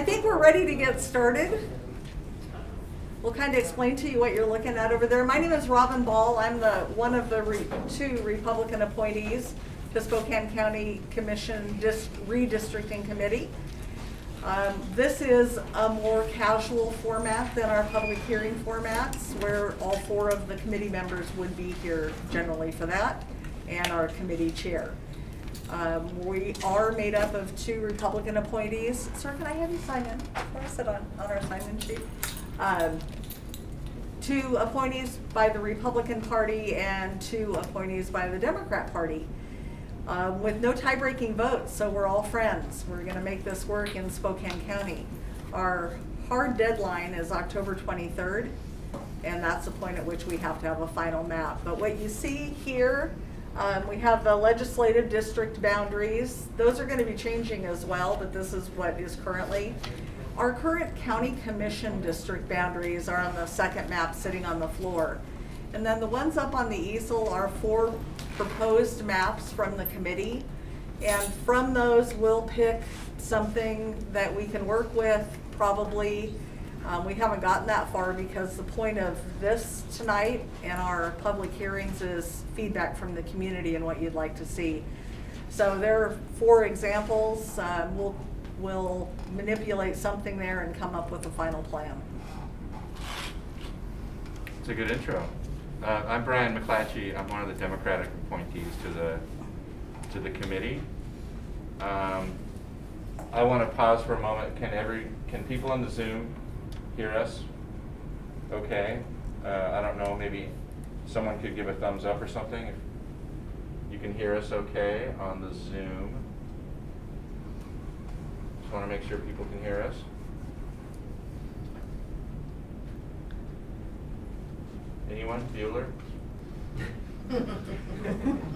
think we're ready to get started. We'll kind of explain to you what you're looking at over there. My name is Robin Ball. I'm one of the two Republican appointees to Spokane County Commission Redistricting Committee. This is a more casual format than our public hearing formats, where all four of the committee members would be here generally for that, and our committee chair. We are made up of two Republican appointees. Sir, can I have you sign in? Or sit on our sign-in sheet? Two appointees by the Republican Party and two appointees by the Democrat Party, with no tie-breaking votes, so we're all friends. We're going to make this work in Spokane County. Our hard deadline is October 23rd, and that's the point at which we have to have a final map. But what you see here, we have the legislative district boundaries. Those are going to be changing as well, but this is what is currently. Our current county commission district boundaries are on the second map sitting on the floor. And then the ones up on the easel are 4 proposed maps from the committee. And from those, we'll pick something that we can work with, probably. We haven't gotten that far because the point of this tonight and our public hearings is feedback from the community and what you'd like to see. So there are 4 examples. We'll manipulate something there and come up with a final plan. It's a good intro. I'm Brian McClatchy. I'm one of the Democratic appointees to the committee. I want to pause for a moment. Can people on the Zoom hear us? Okay. I don't know. Maybe someone could give a thumbs up or something if you can hear us okay on the Zoom. Just want to make sure people can hear us. Anyone? Bueller?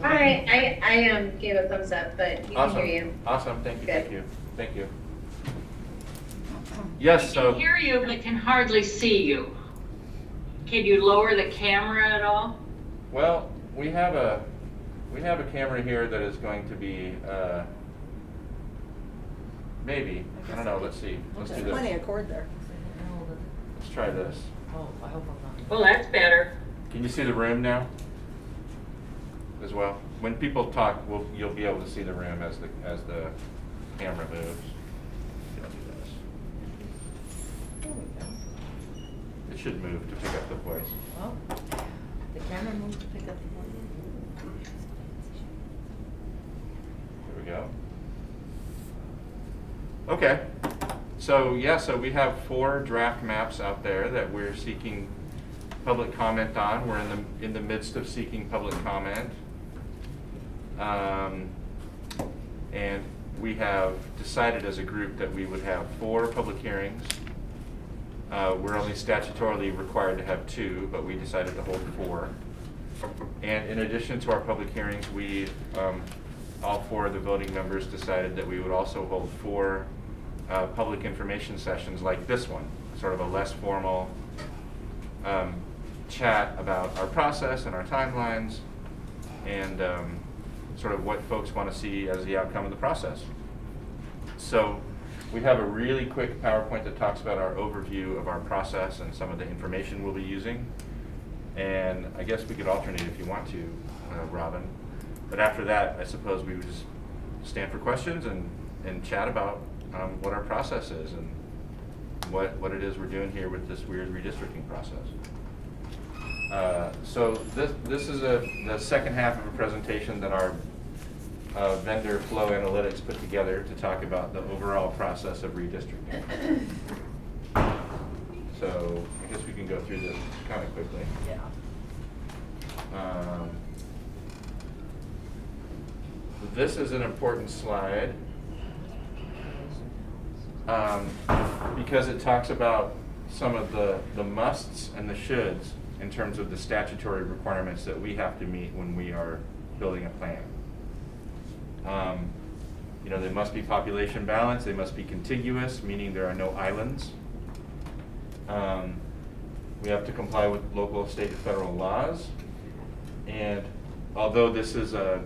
I gave a thumbs up, but you Awesome. can hear you. Awesome. Thank you. Good. Thank you. Thank you. Yes. I So can hear you, but can hardly see you. Can you lower the camera at all? well, we have a camera here that is going to be maybe. I don't know. Let's see. Let's do There's this. plenty of cord there. Let's try this. Oh, I hope I'm not. Well, that's better. Can you see the room now? As well. When people talk, you'll be able to see the room as the camera moves. I'll do this. There we go. It should move to pick up the voice. Well, the camera moved to pick up the volume. There we go. Okay. So we have 4 draft maps out there that we're seeking public comment on. We're in the midst of seeking public comment. And we have decided as a group that we would have 4 public hearings. We're only statutorily required to have 2, but we decided to hold 4. And in addition to our public hearings, we, all 4 of the voting members decided that we would also hold 4 public information sessions like this one, sort of a less formal chat about our process and our timelines and sort of what folks want to see as the outcome of the process. So we have a really quick PowerPoint that talks about our overview of our process and some of the information we'll be using. And I guess we could alternate if you want to, Robin. But after that, I suppose we would just stand for questions and chat about what our process is and what it is we're doing here with this weird redistricting process. So this is the second half of a presentation that our vendor Flow Analytics put together to talk about the overall process of redistricting. So I guess we can go through this kind of quickly. Yeah. This is an important slide because it talks about some of the musts and the shoulds in terms of the statutory requirements that we have to meet when we are building a plan. They must be population balanced, they must be contiguous, meaning there are no islands. We have to comply with local, state, and federal laws. And although this is a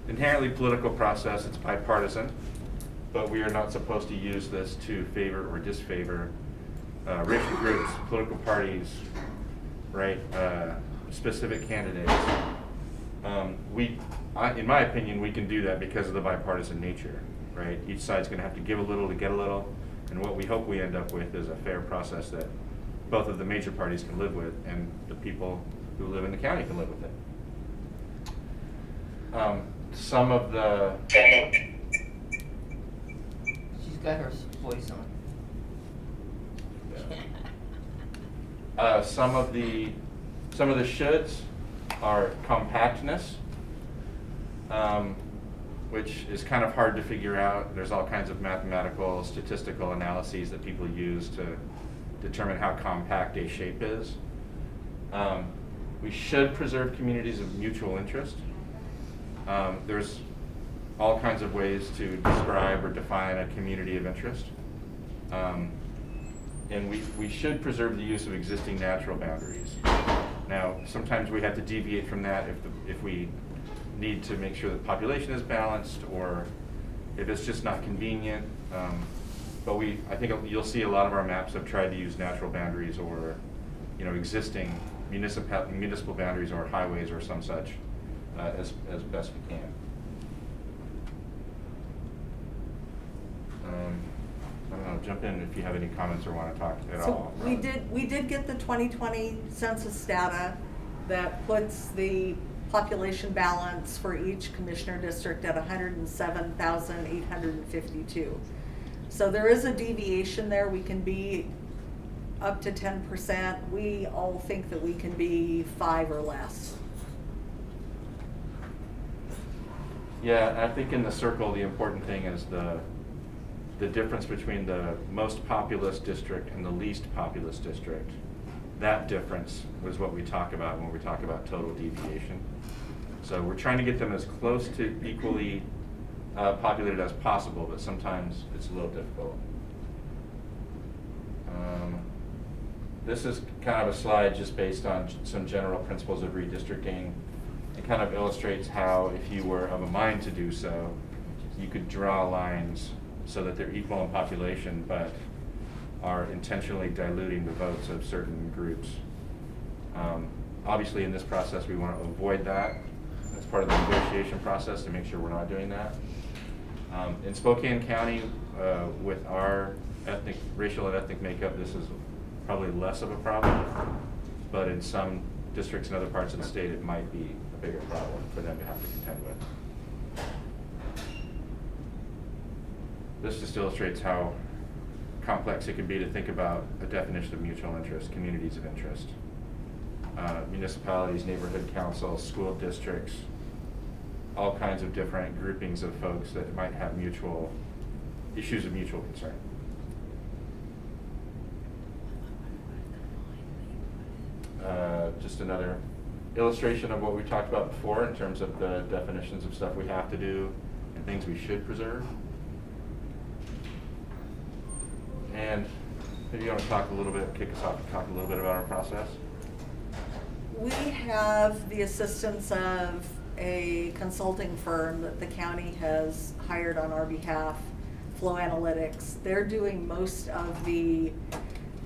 inherently political process, it's bipartisan. but we are not supposed to use this to favor or disfavor racial groups, political parties, right, specific candidates. In my opinion, we can do that because of the bipartisan nature, right? Each side's gonna have to give a little to get a little, and what we hope we end up with is a fair process that both of the major parties can live with, and the people who live in the county can live with it. Some of the... She's got her voice on. Some of the shoulds are compactness, which is kind of hard to figure out. There's all kinds of mathematical, statistical analyses that people use to determine how compact a shape is. We should preserve communities of mutual interest. There's all kinds of ways to describe or define a community of interest. And we should preserve the use of existing natural boundaries. Now, sometimes we have to deviate from that if we need to make sure that population is balanced, or if it's just not convenient. But I think you'll see a lot of our maps have tried to use natural boundaries or, existing municipal boundaries or highways or some such as best we can. I don't know, jump in if you have any comments or want to talk at all. So we did get the 2020 census data that puts the population balance for each commissioner district at 107,852. So there is a deviation there. We can be up to 10%. We all think that we can be 5 or less. Yeah, I think in the circle, the important thing is the difference between the most populous district and the least populous district. That difference was what we talk about when we talk about total deviation. So we're trying to get them as close to equally populated as possible, but sometimes it's a little difficult. This is kind of a slide just based on some general principles of redistricting. It kind of illustrates how, if you were of a mind to do so, you could draw lines so that they're equal in population, but are intentionally diluting the votes of certain groups. Obviously, in this process, we want to avoid that. That's part of the negotiation process to make sure we're not doing that. In Spokane County, with our racial and ethnic makeup, this is probably less of a problem, but in some districts in other parts of the state, it might be a bigger problem for them to have to contend with. This just illustrates how complex it can be to think about a definition of mutual interest, communities of interest. Municipalities, neighborhood councils, school districts, all kinds of different groupings of folks that might have issues of mutual concern. Just another illustration of what we talked about before in terms of the definitions of stuff we have to do and things we should preserve. And maybe you want to talk a little bit, kick us off and talk a little bit about our process? We have the assistance of a consulting firm that the county has hired on our behalf, Flow Analytics. They're doing most of the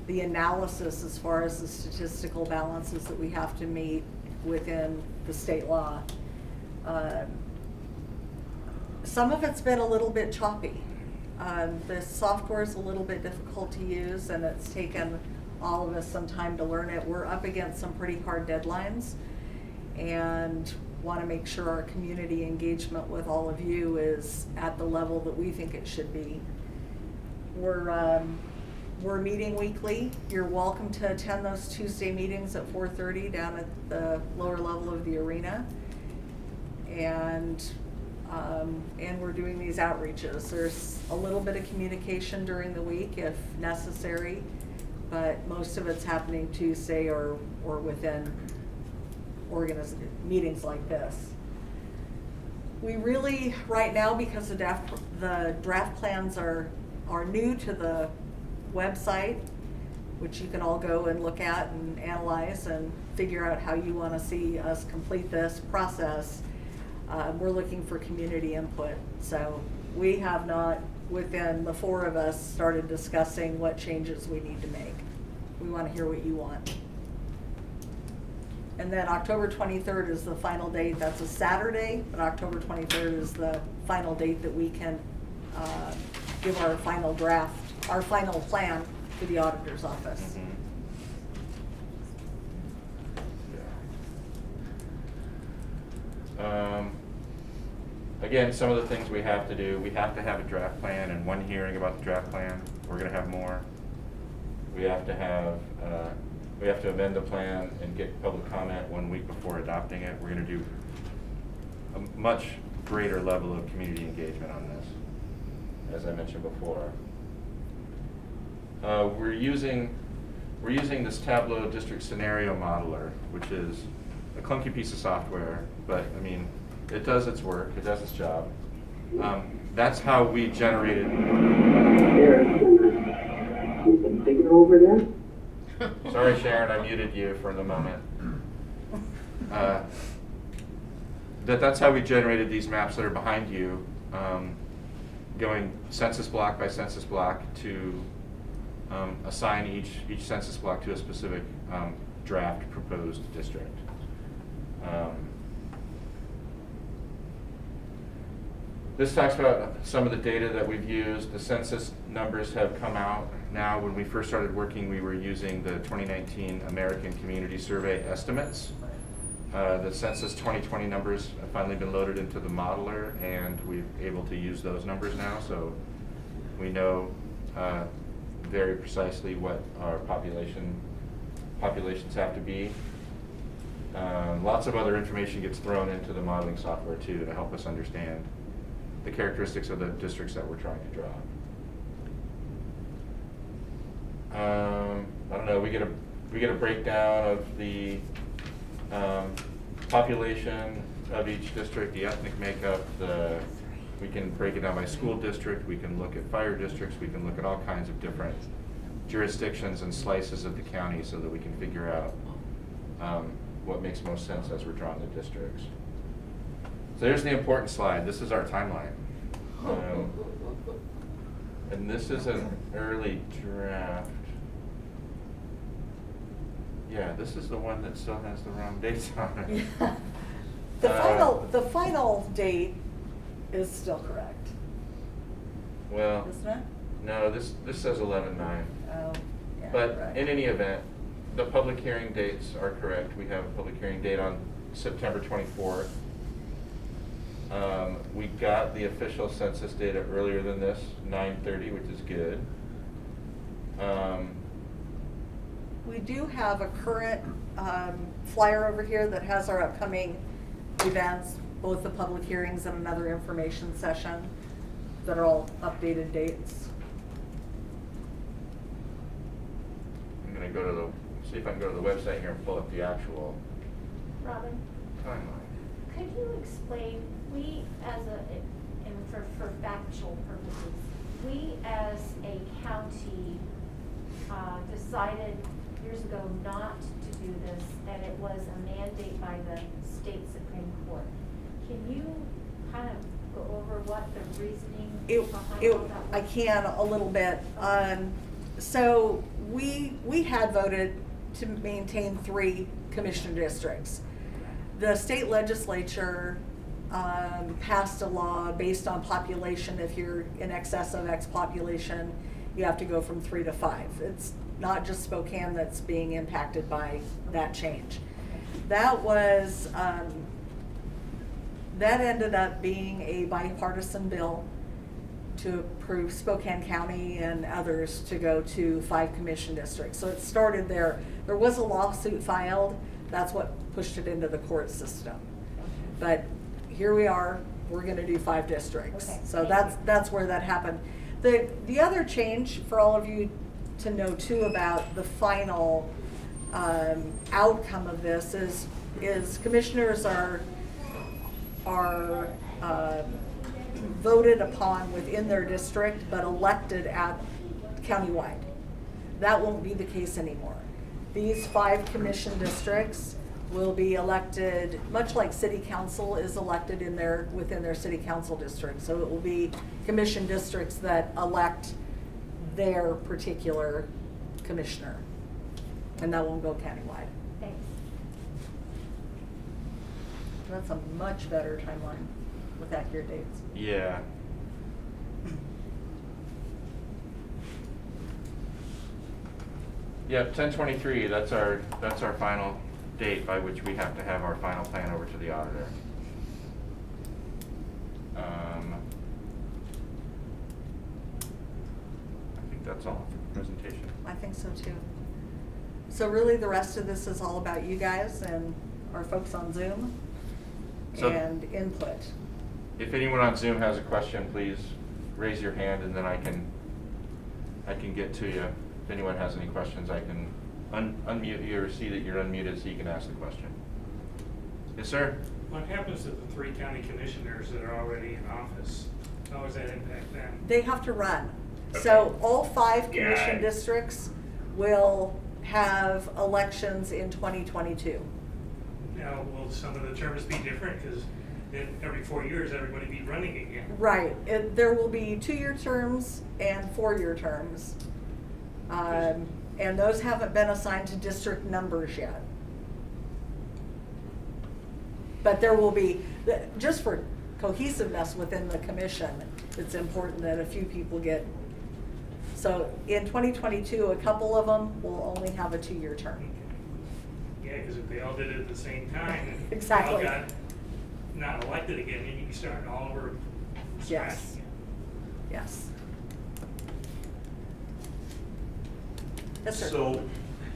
analysis as far as the statistical balances that we have to meet within the state law. Some of it's been a little bit choppy. The software is a little bit difficult to use, and it's taken all of us some time to learn it. We're up against some pretty hard deadlines and want to make sure our community engagement with all of you is at the level that we think it should be. We're meeting weekly. You're welcome to attend those Tuesday meetings at 4:30 down at the lower level of the arena. And we're doing these outreaches. There's a little bit of communication during the week if necessary, but most of it's happening Tuesday or within meetings like this. We really, right now, because the draft plans are new to the website, which you can all go and look at and analyze and figure out how you want to see us complete this process. We're looking for community input. So we have not within the four of us, started discussing what changes we need to make. We want to hear what you want. And then October 23rd is the final date. That's a Saturday, but October 23rd is the final date that we can give our final draft, our final plan to the auditor's office. Mhm. Yeah. Again, some of the things we have to do, we have to have a draft plan and one hearing about the draft plan. We're gonna have more. We have to amend the plan and get public comment 1 week before adopting it. We're gonna do a much greater level of community engagement on this, as I mentioned before. We're using this Tableau district scenario modeler, which is a clunky piece of software, but I mean, it does its work, it does its job. That's how we generated. Over there? Sorry, Sharon, I muted you for the moment. That's how we generated these maps that are behind you, going census block by census block to assign each census block to a specific draft proposed district. This talks about some of the data that we've used. The census numbers have come out now. When we first started working, we were using the 2019 American Community Survey estimates. The Census 2020 numbers have finally been loaded into the modeler, and we're able to use those numbers now, so we know very precisely what our populations have to be. Lots of other information gets thrown into the modeling software too to help us understand the characteristics of the districts that we're trying to draw. I don't know, we get a breakdown of the population of each district, the ethnic makeup, we can break it down by school district, we can look at fire districts, we can look at all kinds of different jurisdictions and slices of the county so that we can figure out what makes most sense as we're drawing the districts. So here's the important slide. This is our timeline. And this is an early draft. Yeah, this is the one that still has the wrong dates on it. Yeah. The final date is still correct, Well, isn't it? no, this says 11/9. Oh, yeah, But right. in any event, the public hearing dates are correct. We have a public hearing date on September 24th. We got the official census data earlier than this, 9:30, which is good. We do have a current flyer over here that has our upcoming events, both the public hearings and another information session that are all updated dates. I'm gonna go to see if I can go to the website here and pull up the actual Robin, timeline. could you explain, we as and for factual purposes, we as a county decided years ago not to do this, and it was a mandate by the state Supreme Court. Can you kind of go over what the reasoning behind all that was? I can a little bit. So we had voted to maintain 3 commission districts. The state legislature passed a law based on population. If you're in excess of X population, you have to go from 3 to 5. It's not just Spokane that's being impacted by that change. That was, that ended up being a bipartisan bill to approve Spokane County and others to go to 5 commission districts. So it started there. There was a lawsuit filed. That's what pushed it into the court system. But here we are, we're gonna do 5 districts. Okay, So thank you. that's where that happened. The other change for all of you to know too about the final outcome of this is commissioners are voted upon within their district, but elected at countywide. That won't be the case anymore. These 5 commission districts will be elected, much like city council is elected within their city council district. So it will be commission districts that elect their particular commissioner. And that won't go countywide. Thanks. That's a much better timeline with accurate dates. Yeah. Yep, 10/23, that's our final date by which we have to have our final plan over to the auditor. I think that's all for the presentation. I think so too. So really, the rest of this is all about you guys and our folks on Zoom So- and input. If anyone on Zoom has a question, please raise your hand and then I can get to you. If anyone has any questions, I can unmute you or see that you're unmuted so you can ask the question. Yes, sir? What happens to the 3 county commissioners that are already in office? How does that impact them? They have to run. So Okay. all 5 commission Yeah. districts will have elections in 2022. Now, will some of the terms be different? Because every 4 years, everybody be running again. Right. There will be 2-year terms and 4-year terms. And those haven't been assigned to district numbers yet. But there will be, just for cohesiveness within the commission, it's important that a few people get. So in 2022, a couple of them will only have a 2-year term. Yeah, because if they all did it at the same time, and Exactly. they all got not elected again, then you'd be starting all over from scratch Yes. again. Yes. Yes, sir. So,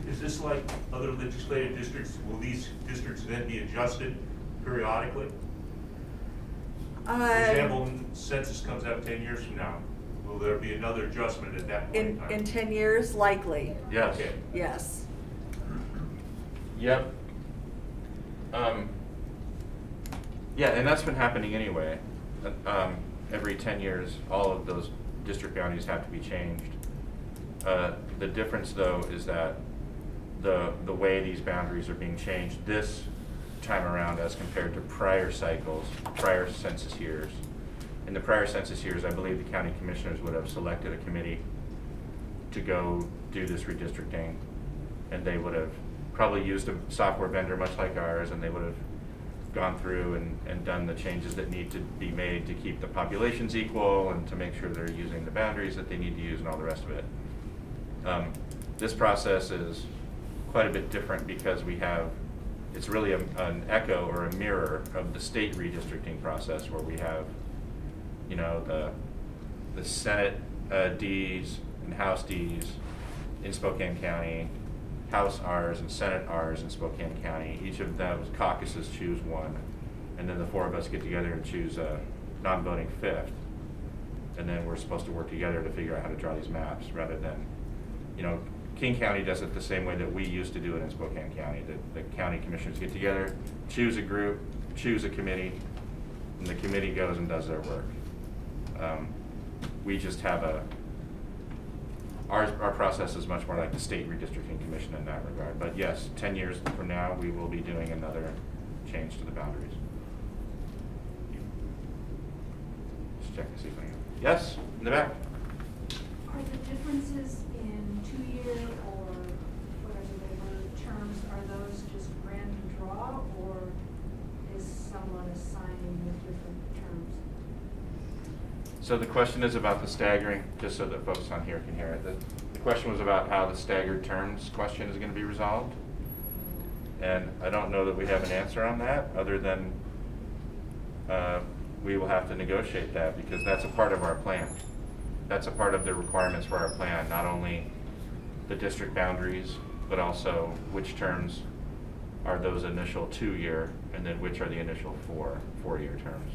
is this like other legislative districts? Will these districts then be adjusted periodically? For example, census comes out 10 years from now. Will there be another adjustment at that point in time? In 10 years, likely, Yes. Okay. yes. Yep. Yeah, and that's been happening anyway. Every 10 years, all of those district boundaries have to be changed. The difference, though, is that the way these boundaries are being changed this time around as compared to prior cycles, prior census years. In the prior census years, I believe the county commissioners would have selected a committee to go do this redistricting, and they would have probably used a software vendor much like ours, and they would have gone through and done the changes that need to be made to keep the populations equal and to make sure they're using the boundaries that they need to use and all the rest of it. This process is quite a bit different because it's really an echo or a mirror of the state redistricting process where we have, the Senate Ds and House Ds in Spokane County, House Rs and Senate Rs in Spokane County. Each of those caucuses choose one, and then the 4 of us get together and choose a non-voting 5th. And then we're supposed to work together to figure out how to draw these maps rather than, King County does it the same way that we used to do it in Spokane County. The county commissioners get together, choose a group, choose a committee, and the committee goes and does their work. We just have our process is much more like the state redistricting commission in that regard. But yes, 10 years from now, we will be doing another change to the boundaries. Just check to see if anything. Yes, in the back. Are the differences in 2-year or whatever they were terms, are those just random draw, or is someone assigning the different terms? So the question is about the staggering, just so that folks on here can hear it. The question was about how the staggered terms question is going to be resolved. And I don't know that we have an answer on that, other than we will have to negotiate that because that's a part of our plan. That's a part of the requirements for our plan, not only the district boundaries, but also which terms are those initial 2-year, and then which are the initial 4-year terms.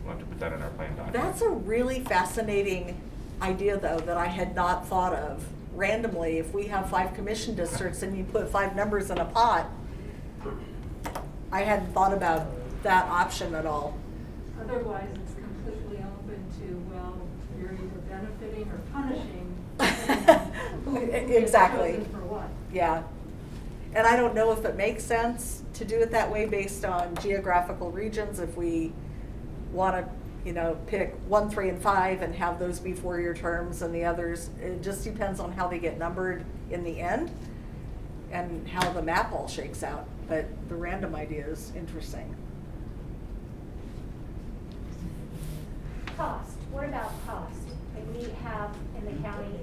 We'll have to put that in our plan document. That's a really fascinating idea, though, that I had not thought of. Randomly, if we have 5 commission districts and you put 5 numbers in a pot, I hadn't thought about that option at all. Otherwise, it's completely open to, well, you're either benefiting or punishing. depending on who gets Exactly. chosen for what. Yeah. And I don't know if it makes sense to do it that way based on geographical regions, if we want to, you know, pick 1, 3, and 5 and have those be 4-year terms and the others. It just depends on how they get numbered in the end and how the map all shakes out. But the random idea is interesting. Cost, what about cost? Like we have in the county,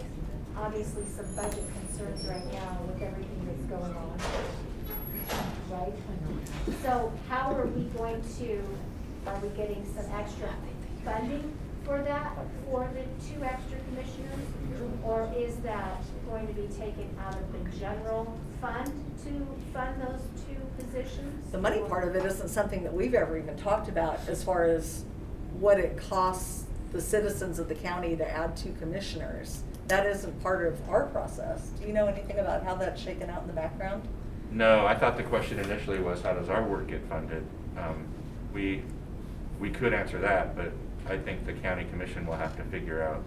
obviously some budget concerns right now with everything that's going on, right? So how are we going to, are we getting some extra funding for that, for the 2 extra commissioners? Or is that going to be taken out of the general fund to fund those 2 positions? The money part of it isn't something that we've ever even talked about as far as what it costs the citizens of the county to add 2 commissioners. That isn't part of our process. Do you know anything about how that's shaken out in the background? No, I thought the question initially was, how does our work get funded? We could answer that, but I think the county commission will have to figure out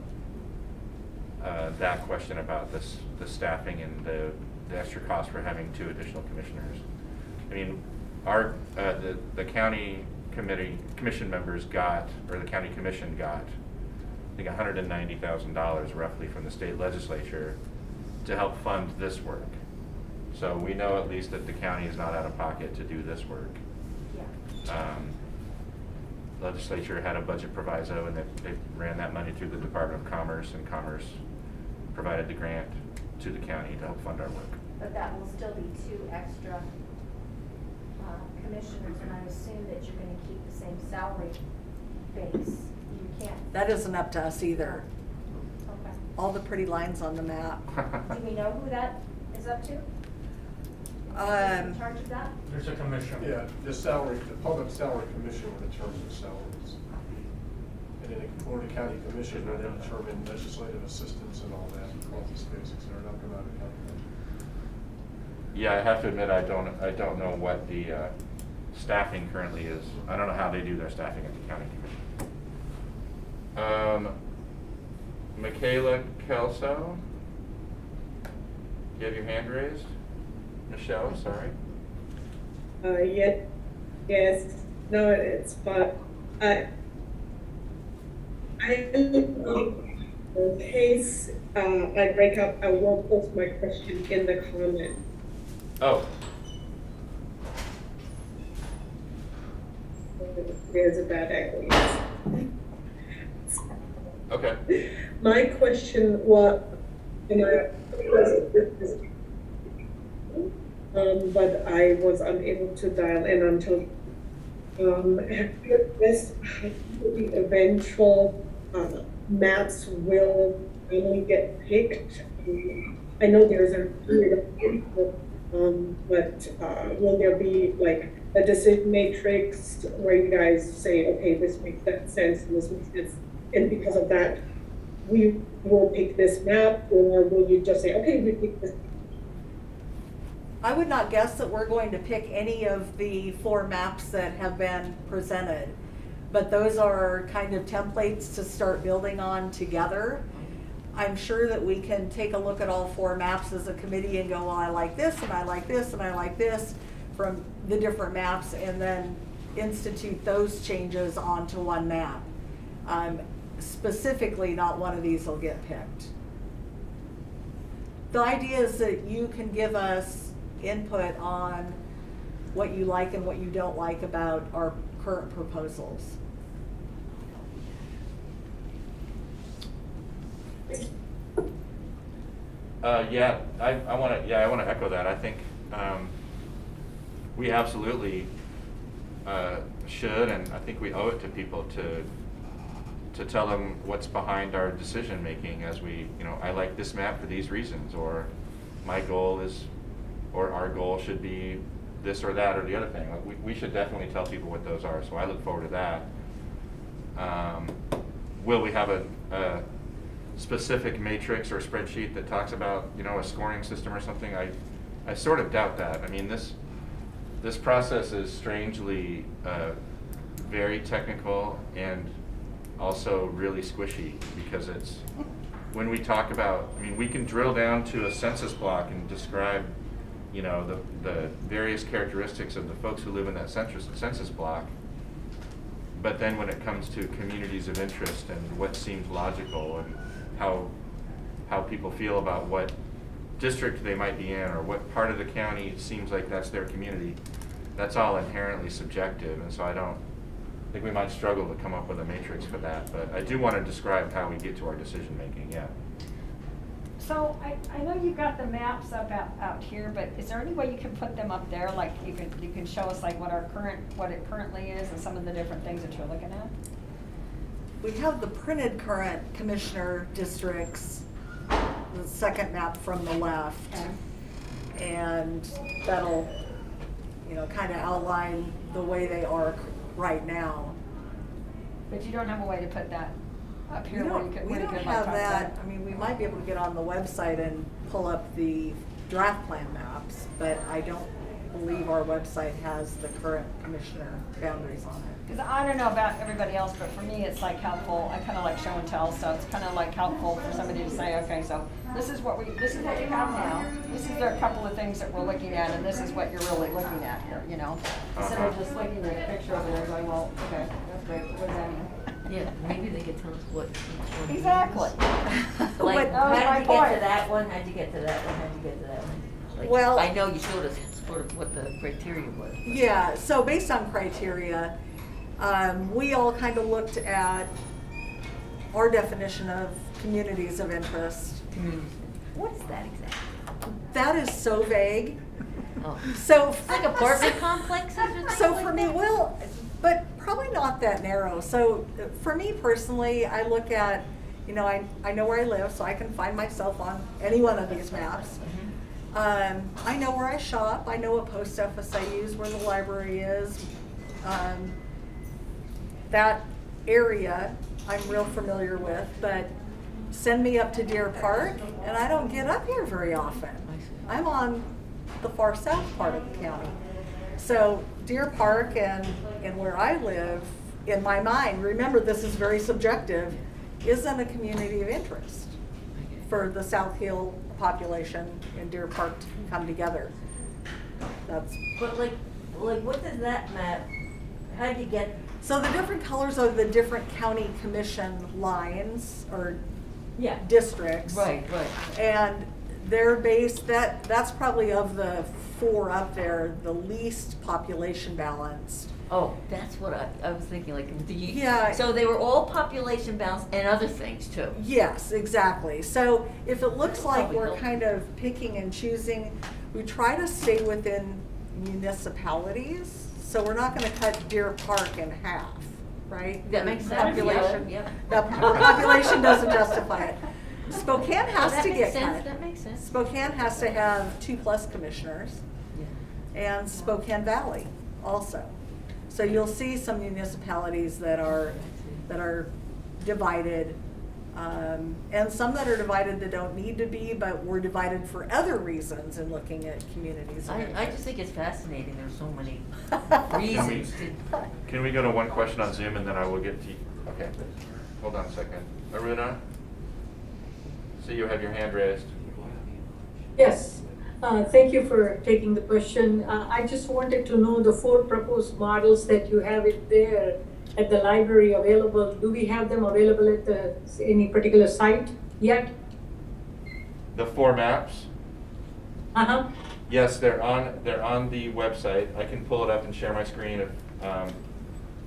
that question about the staffing and the extra cost for having 2 additional commissioners. I mean, the county commission members got, or the county commission got, I think $190,000 roughly from the state legislature to help fund this work. So we know at least that the county is not out of pocket to do this work. Yeah. Legislature had a budget proviso, and they ran that money through the Department of Commerce, and Commerce provided the grant to the county to help fund our work. But that will still be 2 extra commissioners, and I assume that you're gonna keep the same salary base. You can't. That isn't up to us either. Okay. All the pretty lines on the map. Do we know who that is up to? Um, In charge of that? There's a commission. Yeah, the public salary commission will determine the salaries. And then the Florida County Commission will then determine legislative assistants and all that, office basics that are not come out of county budget. Yeah, I have to admit, I don't know what the staffing currently is. I don't know how they do their staffing at the county commission. Michaela Kelso, you have your hand raised? Michelle, sorry. Yes, no, it's fine. In case I break up, I will post my question in the comment. Oh, There's a bad echo. okay. My question was, but I was unable to dial in until, have you addressed how the eventual maps will only get picked? I know there's a period of input, but will there be like a decision matrix where you guys say, okay, this makes that sense and this makes sense, and because of that, we will pick this map, or will you just say, okay, we pick this? I would not guess that we're going to pick any of the 4 maps that have been presented, but those are kind of templates to start building on together. I'm sure that we can take a look at all 4 maps as a committee and go, well, I like this, and I like this, and I like this from the different maps, and then institute those changes onto one map. Specifically, not one of these will get picked. The idea is that you can give us input on what you like and what you don't like about our current proposals. Yeah, I want to echo that. I think we absolutely should, and I think we owe it to people to tell them what's behind our decision making as we, I like this map for these reasons, or my goal is, or our goal should be this or that or the other thing. Like we should definitely tell people what those are, so I look forward to that. Will we have a specific matrix or spreadsheet that talks about, a scoring system or something? I sort of doubt that. I mean, this process is strangely very technical and also really squishy, because when we talk about, we can drill down to a census block and describe you know, the various characteristics of the folks who live in that census block. But then when it comes to communities of interest and what seems logical and how people feel about what district they might be in or what part of the county seems like that's their community, that's all inherently subjective, and so I think we might struggle to come up with a matrix for that, but I do want to describe how we get to our decision making, yeah. So I know you've got the maps up out here, but is there any way you can put them up there? Like you can show us like what it currently is and some of the different things that you're looking at? We have the printed current commissioner districts, the second map from the left. Okay. And that'll, you know, kind of outline the way they are right now. But you don't have a way to put that up here We where don't, you could, we where you don't could have like talk about that. it? I mean, we might be able to get on the website and pull up the draft plan maps, but I don't believe our website has the current commissioner boundaries on it. Because I don't know about everybody else, but for me, it's like helpful. I kind of like show and tell, so it's kind of like helpful for somebody to say, okay, so this is what you have now. This is a couple of things that we're looking at, and this is what you're really looking at here, you know? Instead of just looking at a picture over there going, well, okay, that's great. What does that mean? Yeah, maybe they could tell us what each one is. Exactly. Like, That was how my did you get point. to that one, how'd you get to that one, how'd you get to that one? Like, Well- I know you showed us sort of what the criteria was. but- Yeah, so based on criteria, we all kind of looked at our definition of communities of interest. Communities. What is that exactly? That is so vague. Oh. So Like apartment complexes or things So like for me, that? well, but probably not that narrow. So for me personally, I look at, you know, I know where I live, so I can find myself on any one of these maps. I know where I shop. I know what post office I use, where the library is. That area I'm real familiar with, but send me up to Deer Park, and I don't get up here very often. I'm on the far south part of the county. So Deer Park and where I live, in my mind, remember this is very subjective, isn't a community of interest for the South Hill population and Deer Park to come together. That's But like what does that map, how'd you get? so the different colors are the different county commission lines or Yeah. districts. Right. And they're based, that's probably of the four up there, the least population balanced. Oh, that's what I was thinking, like, Yeah. so they were all population balanced and other things too. Yes, exactly. So if it looks like Probably we're helpful. kind of picking and choosing, we try to stay within municipalities. So we're not gonna cut Deer Park in half, right? That makes sense. Population, Yeah. the population doesn't justify it. Spokane has That to makes get sense, cut. that makes sense. Spokane has to have 2+ commissioners, Yeah. and Spokane Valley also. So you'll see some municipalities that are divided, and some that are divided that don't need to be, but were divided for other reasons in looking at communities. of I just interest. think it's fascinating, there's so many Can we, reasons to. can we go to one question on Zoom and then I will get to you? Okay, hold on a second. Aruna? See you have your hand raised. Yes, thank you for taking the question. I just wanted to know the 4 proposed models that you have it there at the library available. Do we have them available at any particular site yet? The 4 maps? Uh-huh. Yes, they're on the website. I can pull it up and share my screen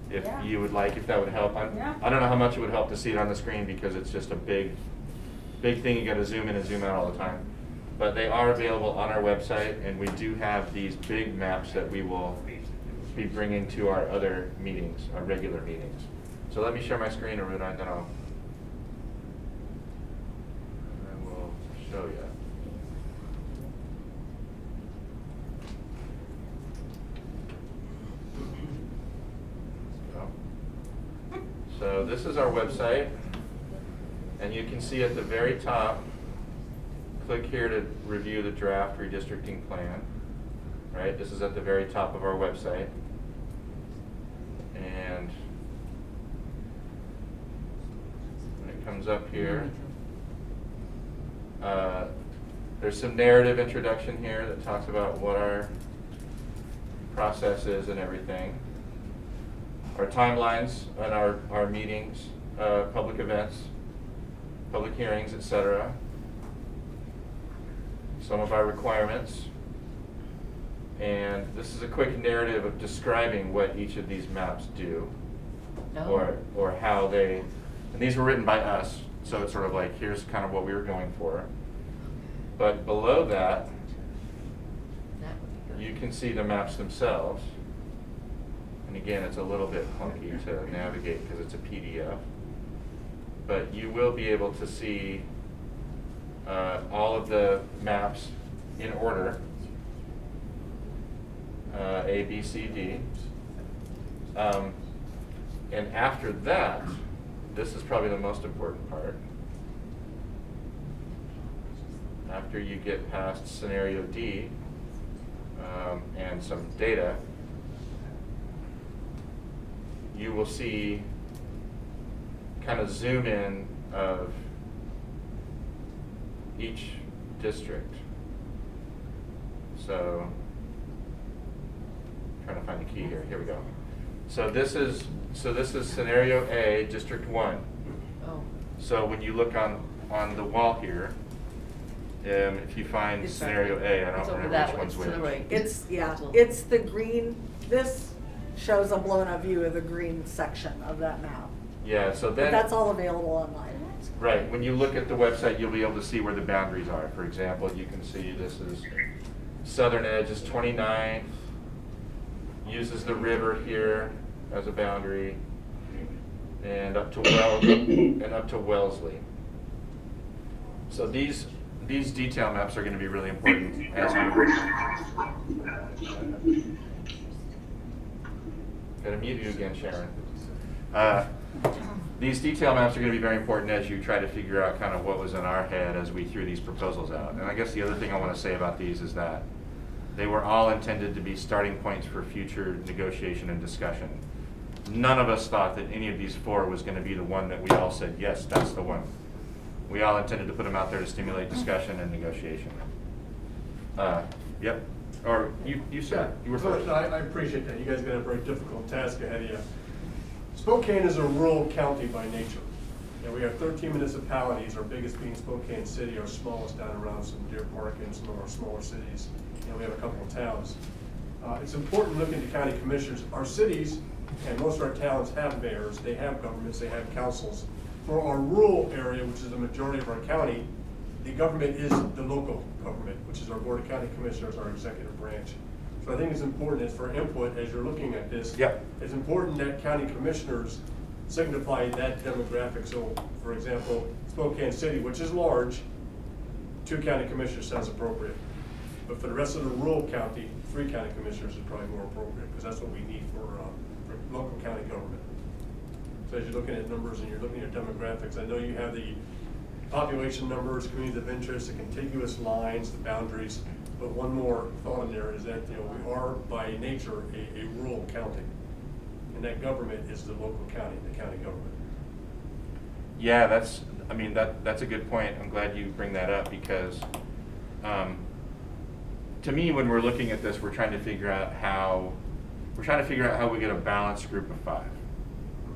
if Yeah. you would like, if that would help. Yeah. I don't know how much it would help to see it on the screen because it's just a big thing. You gotta zoom in and zoom out all the time. But they are available on our website, and we do have these big maps that we will be bringing to our other meetings, our regular meetings. So let me share my screen, Aruna, and then I will show you. So this is our website, and you can see at the very top, click here to review the draft redistricting plan. Right, this is at the very top of our website. And when it comes up here, There's some narrative introduction here that talks about what our process is and everything. Our timelines and our meetings, public events, public hearings, etc. Some of our requirements. And this is a quick narrative of describing what each of these maps do, or how they, and these were written by us, so it's sort of like, here's kind of what we were going for. But below that, you can see the maps themselves. And again, it's a little bit clunky to navigate because it's a PDF. But you will be able to see all of the maps in order, A, B, C, D. And after that, this is probably the most important part. After you get past scenario D and some data, you will see kind of zoom in of each district. So, trying to find the key here. Here we go. So this is scenario A, District 1. Oh. So when you look on the wall here, if you find It's scenario right. A, I It's don't over remember that which way. one's It's to the which. right. It's, yeah, Little- it's the green, this shows a blown up view of the green section of that map. Yeah, so But then, that's all available online. right, when you look at the website, you'll be able to see where the boundaries are. For example, you can see this is, southern edge is 29, uses the river here as a boundary, and up to Wellesley. So these detail maps are going to be really important as we. Gotta mute you again, Sharon. These detail maps are going to be very important as you try to figure out kind of what was in our head as we threw these proposals out. And I guess the other thing I want to say about these is that they were all intended to be starting points for future negotiation and discussion. None of us thought that any of these four was going to be the one that we all said, yes, that's the one. We all intended to put them out there to stimulate discussion and negotiation. Yep. Or you said, you were first. I appreciate that. You guys got a very difficult task ahead of you. Spokane is a rural county by nature. And we have 13 municipalities, our biggest being Spokane City, our smallest down around some Deer Park and some of our smaller cities. And we have a couple of towns. It's important looking to county commissioners. Our cities and most of our towns have mayors, they have governments, they have councils. For our rural area, which is the majority of our county, the government is the local government, which is our Board of County Commissioners, our executive branch. So I think it's important is for input as you're looking at this. Yep. It's important that county commissioners signify that demographic. So, for example, Spokane City, which is large, 2 county commissioners sounds appropriate. But for the rest of the rural county, 3 county commissioners is probably more appropriate because that's what we need for local county government. So as you're looking at numbers and you're looking at demographics, I know you have the population numbers, communities of interest, the contiguous lines, the boundaries, but one more thought in there is that, you know, we are by nature a rural county. And that government is the local county, the county government. Yeah, that's a good point. I'm glad you bring that up because to me, when we're looking at this, we're trying to figure out how we get a balanced group of 5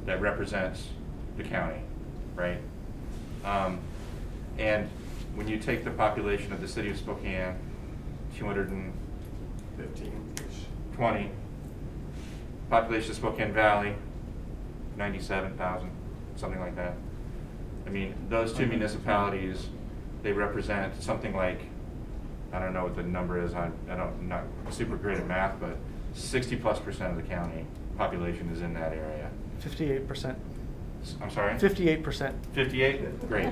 that represents the county, right? And when you take the population of the city of Spokane, 215-ish, 20, population of Spokane Valley, 97,000, something like that. I mean, those 2 municipalities, they represent something like, I don't know what the number is, I'm not super great at math, but 60+% of the county population is in that area. 58%. I'm sorry? 58%. 58? Great.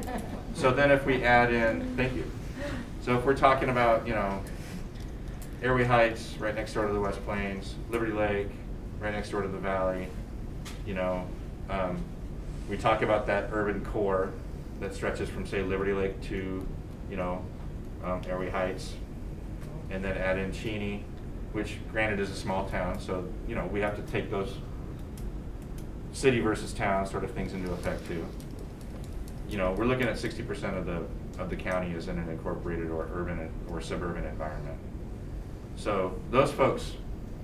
So then if we add in, thank you. So if we're talking about, you know, Airway Heights, right next door to the West Plains, Liberty Lake, right next door to the valley, you know, we talk about that urban core that stretches from, say, Liberty Lake to, you know, Airway Heights, and then add in Cheney, which granted is a small town, so, you know, we have to take those city versus town sort of things into effect too. You know, we're looking at 60% of the of the county is in an incorporated or urban or suburban environment. So those folks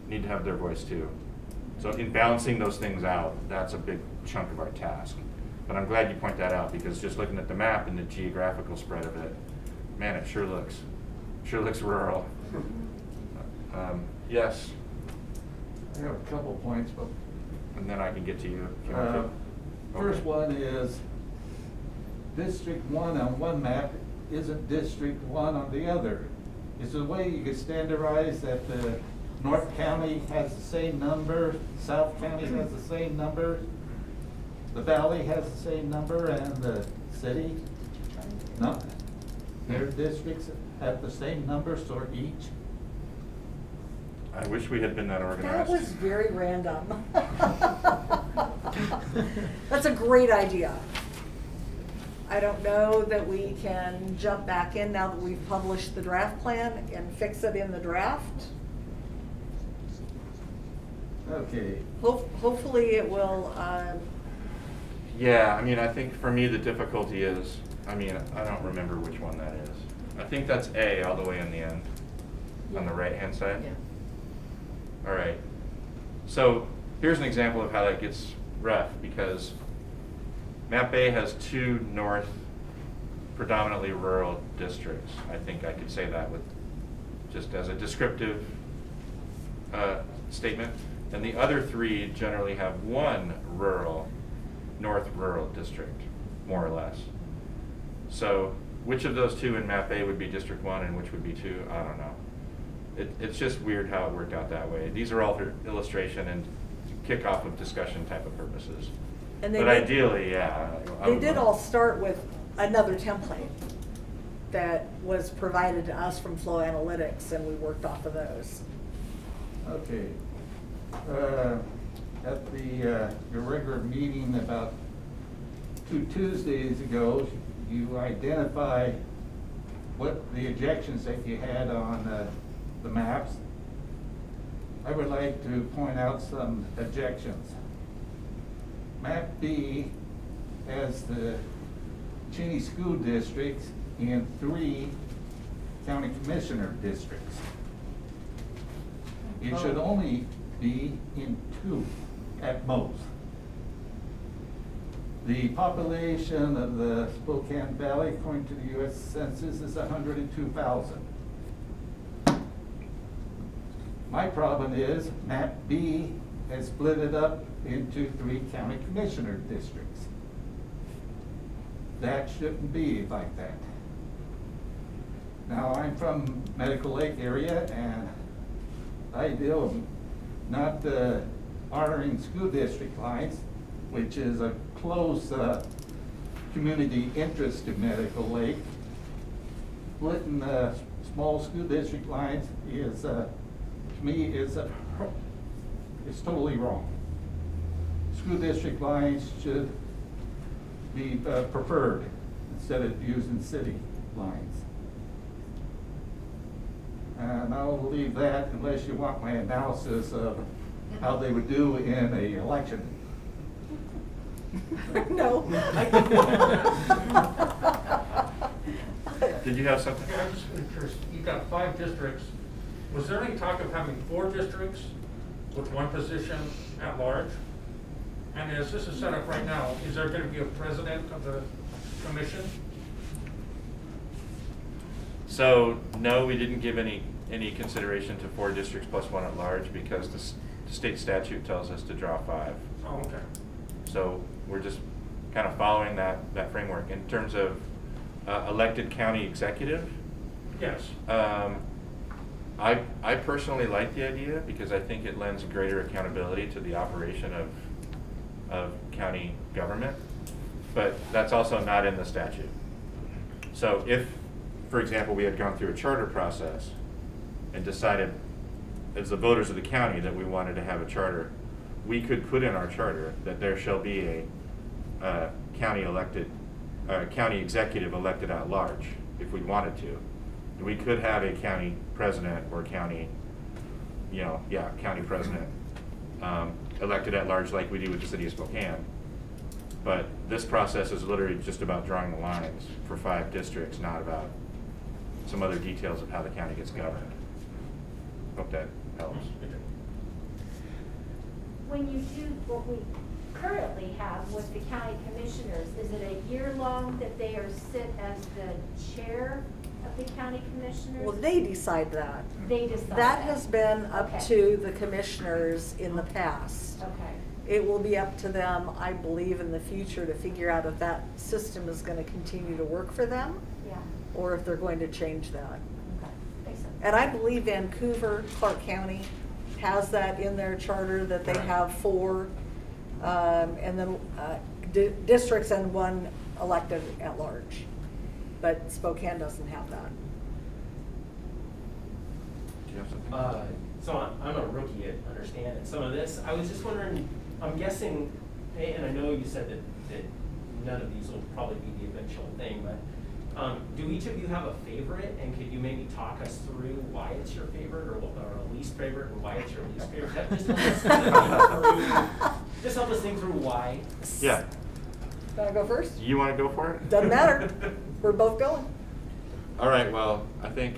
need to have their voice too. So in balancing those things out, that's a big chunk of our task. But I'm glad you point that out, because just looking at the map and the geographical spread of it, man, it sure looks rural. Yes, I have a couple points, but and then I can get to you. if you want to. first Okay. one is District 1 on one map isn't District 1 on the other. Is there a way you could standardize that the North County has the same number, South County has the same number, the Valley has the same number, and the city? No, their districts have the same numbers for each? I wish we had been that That organized. was very random. That's a great idea. I don't know that we can jump back in now that we've published the draft plan and fix it in the draft. Okay. Hopefully it will, Yeah, I mean, I think for me, the difficulty is, I mean, I don't remember which one that is. I think that's A all the way in the end, on the right-hand side. Yeah. All right. So here's an example of how that gets rough, because map A has 2 north predominantly rural districts. I think I could say that with just as a descriptive statement. And the other 3 generally have 1 north rural district, more or less. So which of those 2 in map A would be District 1 and which would be 2? I don't know. It's just weird how it worked out that way. These are all for illustration and kickoff of discussion type of purposes. and they But did, ideally, yeah. I they would did love- all start with another template that was provided to us from Flow Analytics, and we worked off of those. Okay. At your regular meeting about 2 Tuesdays ago, you identified what the objections that you had on the maps. I would like to point out some objections. Map B has the Cheney School Districts in 3 county commissioner districts. It should only be in 2 at most. The population of the Spokane Valley, according to the US Census, is 102,000. My problem is map B has split it up into 3 county commissioner districts. That shouldn't be like that. Now, I'm from Medical Lake area, and I deal with not honoring school district lines, which is a close community interest to Medical Lake. Splitting small school district lines is, to me, is totally wrong. School district lines should be preferred instead of using city lines. And I'll leave that unless you want my analysis of how they would do in an election. No. Did you have something? Yeah, I'm just curious, you've got 5 districts. Was there any talk of having 4 districts with 1 position at large? And as this is set up right now, is there going to be a president of the commission? So, no, we didn't give any consideration to 4 districts plus 1 at large, because the state statute tells us to draw 5. Oh, okay. So we're just kind of following that framework. In terms of elected county executive, Yes. I personally like the idea, because I think it lends greater accountability to the operation of county government, but that's also not in the statute. So if, for example, we had gone through a charter process and decided as the voters of the county that we wanted to have a charter, we could put in our charter that there shall be a county executive elected at large if we wanted to. We could have a county president or county president elected at large like we do with the city of Spokane. But this process is literally just about drawing the lines for 5 districts, not about some other details of how the county gets governed. Hope that helps. When you do what we currently have with the county commissioners, is it a year long that they are sit as the chair of the county commissioners? Well, they decide that. They decide That has been up Okay. to the commissioners in the past. Okay. It will be up to them, I believe, in the future to figure out if that system is gonna continue to work for them, Yeah. or if they're going to change that. Okay. Makes sense. And I believe Vancouver, Clark County has that in their charter, that they have 4, and then districts and 1 elected at large. But Spokane doesn't have that. Do you have something? So I'm a rookie at understanding some of this. I was just wondering, I'm guessing, and I know you said that none of these will probably be the eventual thing, but do each of you have a favorite, and could you maybe talk us through why it's your favorite, or a least favorite, and why it's your least favorite? Just help us think through why. Yeah. Wanna go first? You want to go for it? Doesn't matter. We're both going. All right. Well, I think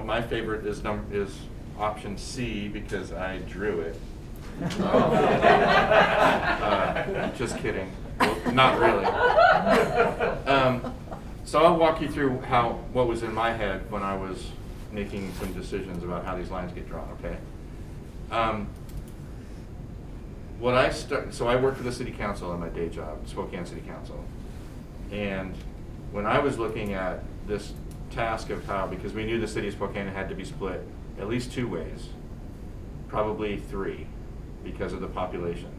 my favorite is option C because I drew it. Just kidding. Well, not really. So I'll walk you through what was in my head when I was making some decisions about how these lines get drawn. Okay. So I work for the city council in my day job, Spokane City Council, and when I was looking at this task of because we knew the city of Spokane had to be split at least 2 ways, probably 3, because of the population.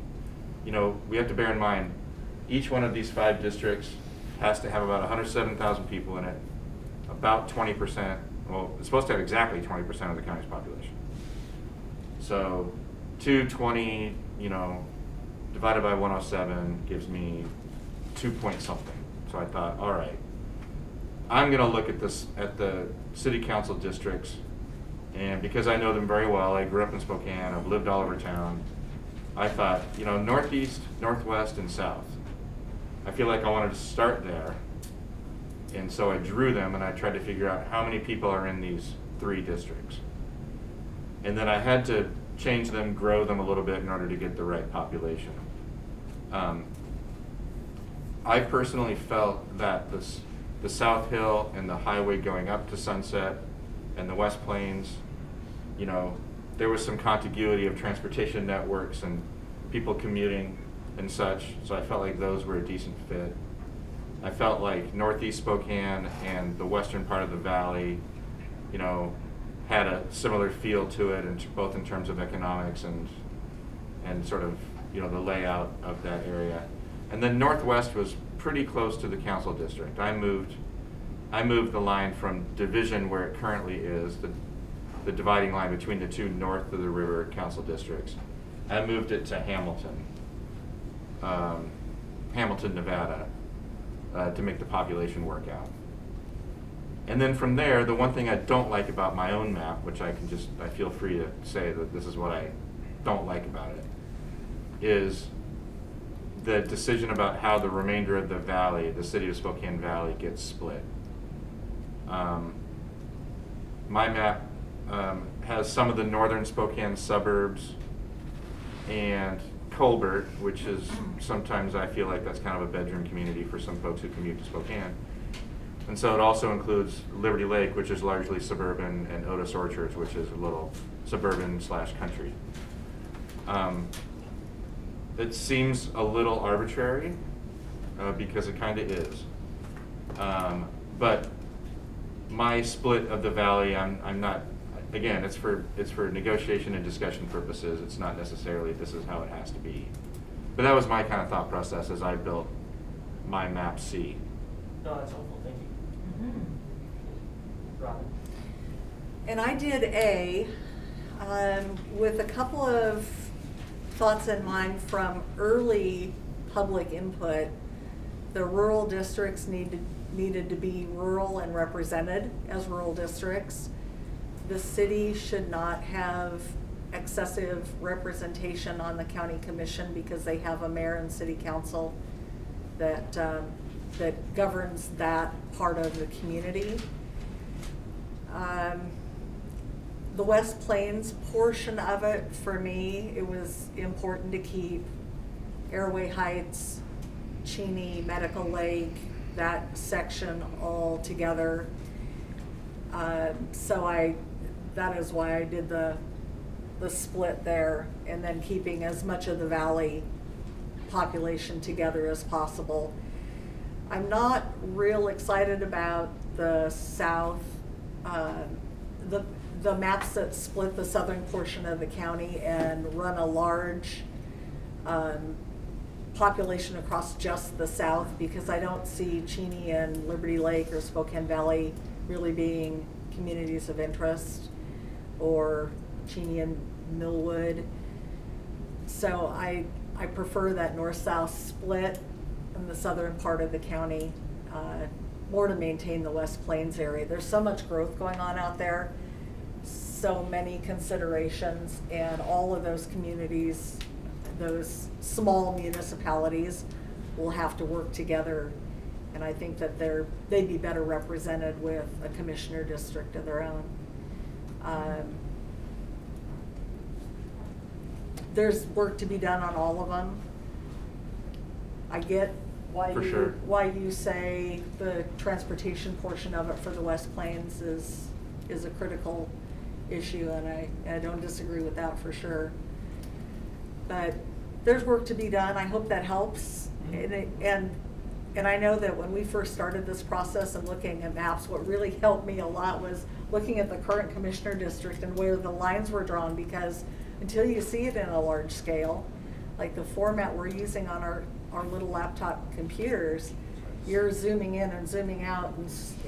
We have to bear in mind, each one of these 5 districts has to have about 107,000 people in it, about 20%, well, it's supposed to have exactly 20% of the county's population. So 220, divided by 107 gives me 2 point something. So I thought, all right, I'm gonna look at the city council districts, and because I know them very well, I grew up in Spokane, I've lived all over town, I thought, northeast, northwest, and south. I feel like I wanted to start there, and so I drew them and I tried to figure out how many people are in these 3 districts. And then I had to change them, grow them a little bit in order to get the right population. I personally felt that the South Hill and the highway going up to Sunset and the West Plains, there was some contiguity of transportation networks and people commuting and such, so I felt like those were a decent fit. I felt like Northeast Spokane and the western part of the valley, had a similar feel to it, and both in terms of economics and sort of the layout of that area. And then Northwest was pretty close to the council district. I moved the line from Division, where it currently is, the dividing line between the 2 north of the river council districts. I moved it to Hamilton, Nevada, to make the population work out. And then from there, the one thing I don't like about my own map, which I feel free to say that this is what I don't like about it, is the decision about how the remainder of the valley, the city of Spokane Valley, gets split. My map has some of the northern Spokane suburbs and Colbert, which is sometimes I feel like that's kind of a bedroom community for some folks who commute to Spokane. And so it also includes Liberty Lake, which is largely suburban, and Otis Orchards, which is a little suburban/country. It seems a little arbitrary, because it kind of is. But my split of the valley, I'm not, again, it's for negotiation and discussion purposes. It's not necessarily this is how it has to be. But that was my kind of thought process as I built my map C. No, that's helpful, thank you. Robin? And I did A, with a couple of thoughts in mind from early public input. The rural districts needed to be rural and represented as rural districts. The city should not have excessive representation on the county commission because they have a mayor and city council that, that governs that part of the community. The West Plains portion of it, for me, it was important to keep Airway Heights, Cheney, Medical Lake, that section all together. So that is why I did the split there, and then keeping as much of the valley population together as possible. I'm not real excited about the south, the maps that split the southern portion of the county and run a large population across just the south, because I don't see Cheney and Liberty Lake or Spokane Valley really being communities of interest, or Cheney and Millwood. So I prefer that north-south split in the southern part of the county, more to maintain the West Plains area. There's so much growth going on out there, so many considerations, and all of those communities, those small municipalities, will have to work together. And I think that they'd be better represented with a commissioner district of their own. There's work to be done on all of them. I get why why you say the transportation portion of it for the West Plains is a critical issue, and I don't disagree with that for sure. But there's work to be done. I hope that helps. And I know that when we first started this process and looking at maps, what really helped me a lot was looking at the current commissioner district and where the lines were drawn, because until you see it in a large scale, like the format we're using on our little laptop computers, you're zooming in and zooming out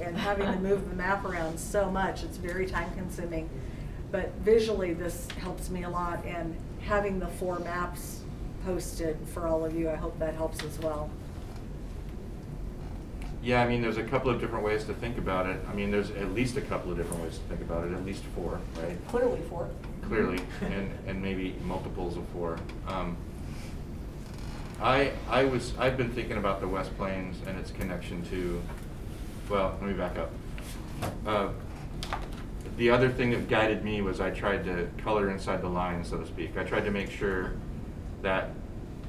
and having to move the map around so much. It's very time consuming. But visually this helps me a lot, and having the 4 maps posted for all of you, I hope that helps as well. Yeah, I mean, there's a couple of different ways to think about it. I mean, there's at least a couple of different ways to think about it, at least 4, right? Clearly 4. Clearly, and maybe multiples of 4. I've been thinking about the West Plains and its connection to, well, let me back up. The other thing that guided me was I tried to color inside the lines, so to speak. I tried to make sure that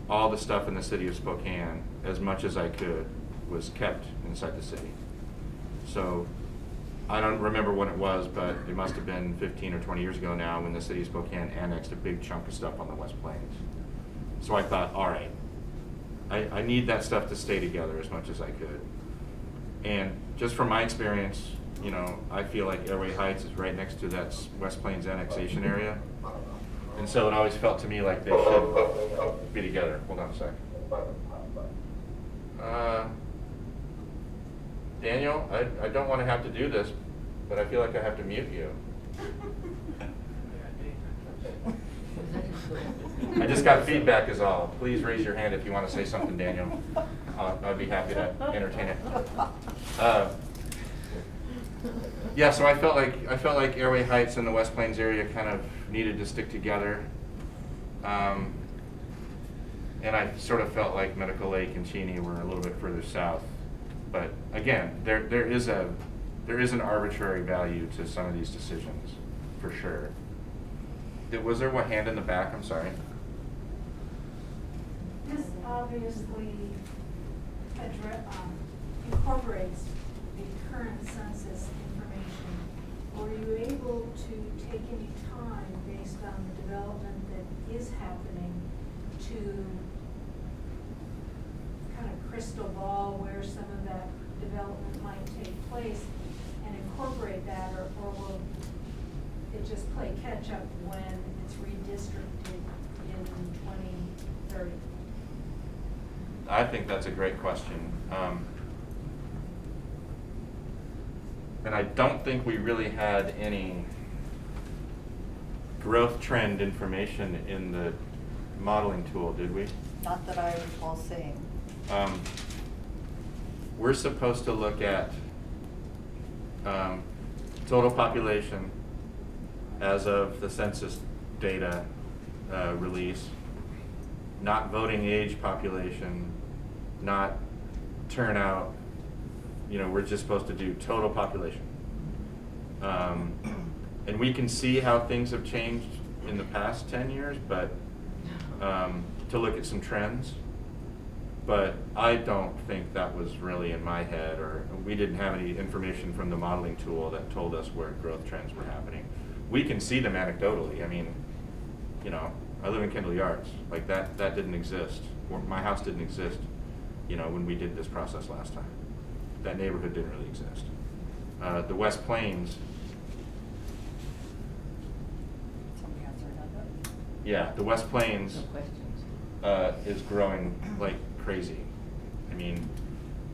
all the stuff in the city of Spokane, as much as I could, was kept inside the city. So I don't remember when it was, but it must have been 15 or 20 years ago now when the city of Spokane annexed a big chunk of stuff on the West Plains. So I thought, all right, I need that stuff to stay together as much as I could. And just from my experience, you know, I feel like Airway Heights is right next to that West Plains annexation area. And so it always felt to me like they should be together. Hold on a sec. Daniel, I don't want to have to do this, but I feel like I have to mute you. I just got feedback is all. Please raise your hand if you want to say something, Daniel. I'd be happy to entertain it. Yeah, so I felt like Airway Heights and the West Plains area kind of needed to stick together. And I sort of felt like Medical Lake and Cheney were a little bit further south. But again, there is an arbitrary value to some of these decisions, for sure. Was there one hand in the back? I'm sorry. This obviously incorporates the current census information. Were you able to take any time based on the development that is happening to kind of crystal ball where some of that development might take place and incorporate that, or will it just play catch up when it's redistricted in 2030? I think that's a great question. And I don't think we really had any growth trend information in the modeling tool, did we? Not that I recall seeing. We're supposed to look at total population as of the census data release, not voting age population, not turnout. You know, we're just supposed to do total population. And we can see how things have changed in the past 10 years, but to look at some trends. But I don't think that was really in my head, or we didn't have any information from the modeling tool that told us where growth trends were happening. We can see them anecdotally. I mean, you know, I live in Kendall Yards. Like that didn't exist. My house didn't exist, you know, when we did this process last time. That neighborhood didn't really exist. The West Plains, Somebody has their hand up. yeah, the West Plains No questions. is growing like crazy. I mean,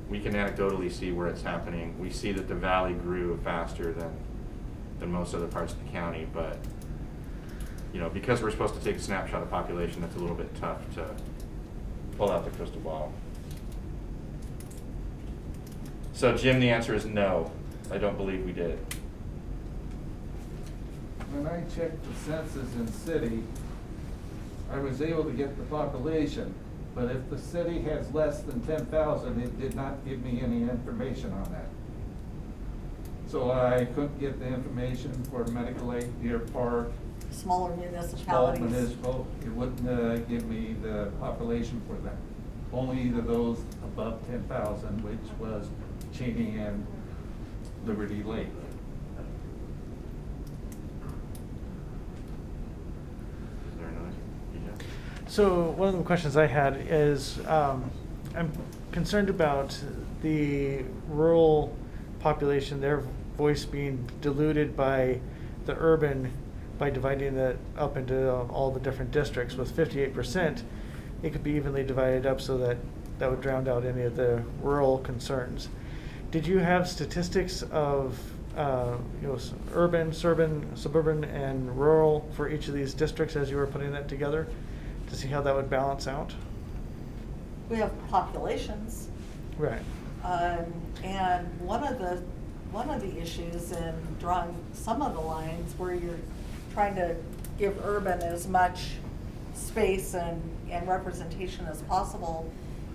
we can anecdotally see where it's happening. We see that the valley grew faster than most other parts of the county, but you know, because we're supposed to take a snapshot of population, that's a little bit tough to pull out the crystal ball. So Jim, the answer is no. I don't believe we did. When I checked the census in city, I was able to get the population, but if the city has less than 10,000, it did not give me any information on that. So I couldn't get the information for Medical Lake, Deer Park, Smaller small municipalities. municipal. It wouldn't give me the population for them. Only to those above 10,000, which was Cheney and Liberty Lake. Is there another? Yeah. So one of the questions I had is, I'm concerned about the rural population, their voice being diluted by the urban, by dividing it up into all the different districts. With 58%, it could be evenly divided up so that that would drown out any of the rural concerns. Did you have statistics of urban, suburban, and rural for each of these districts as you were putting that together to see how that would balance out? We have populations. Right. And one of the issues in drawing some of the lines where you're trying to give urban as much space and representation as possible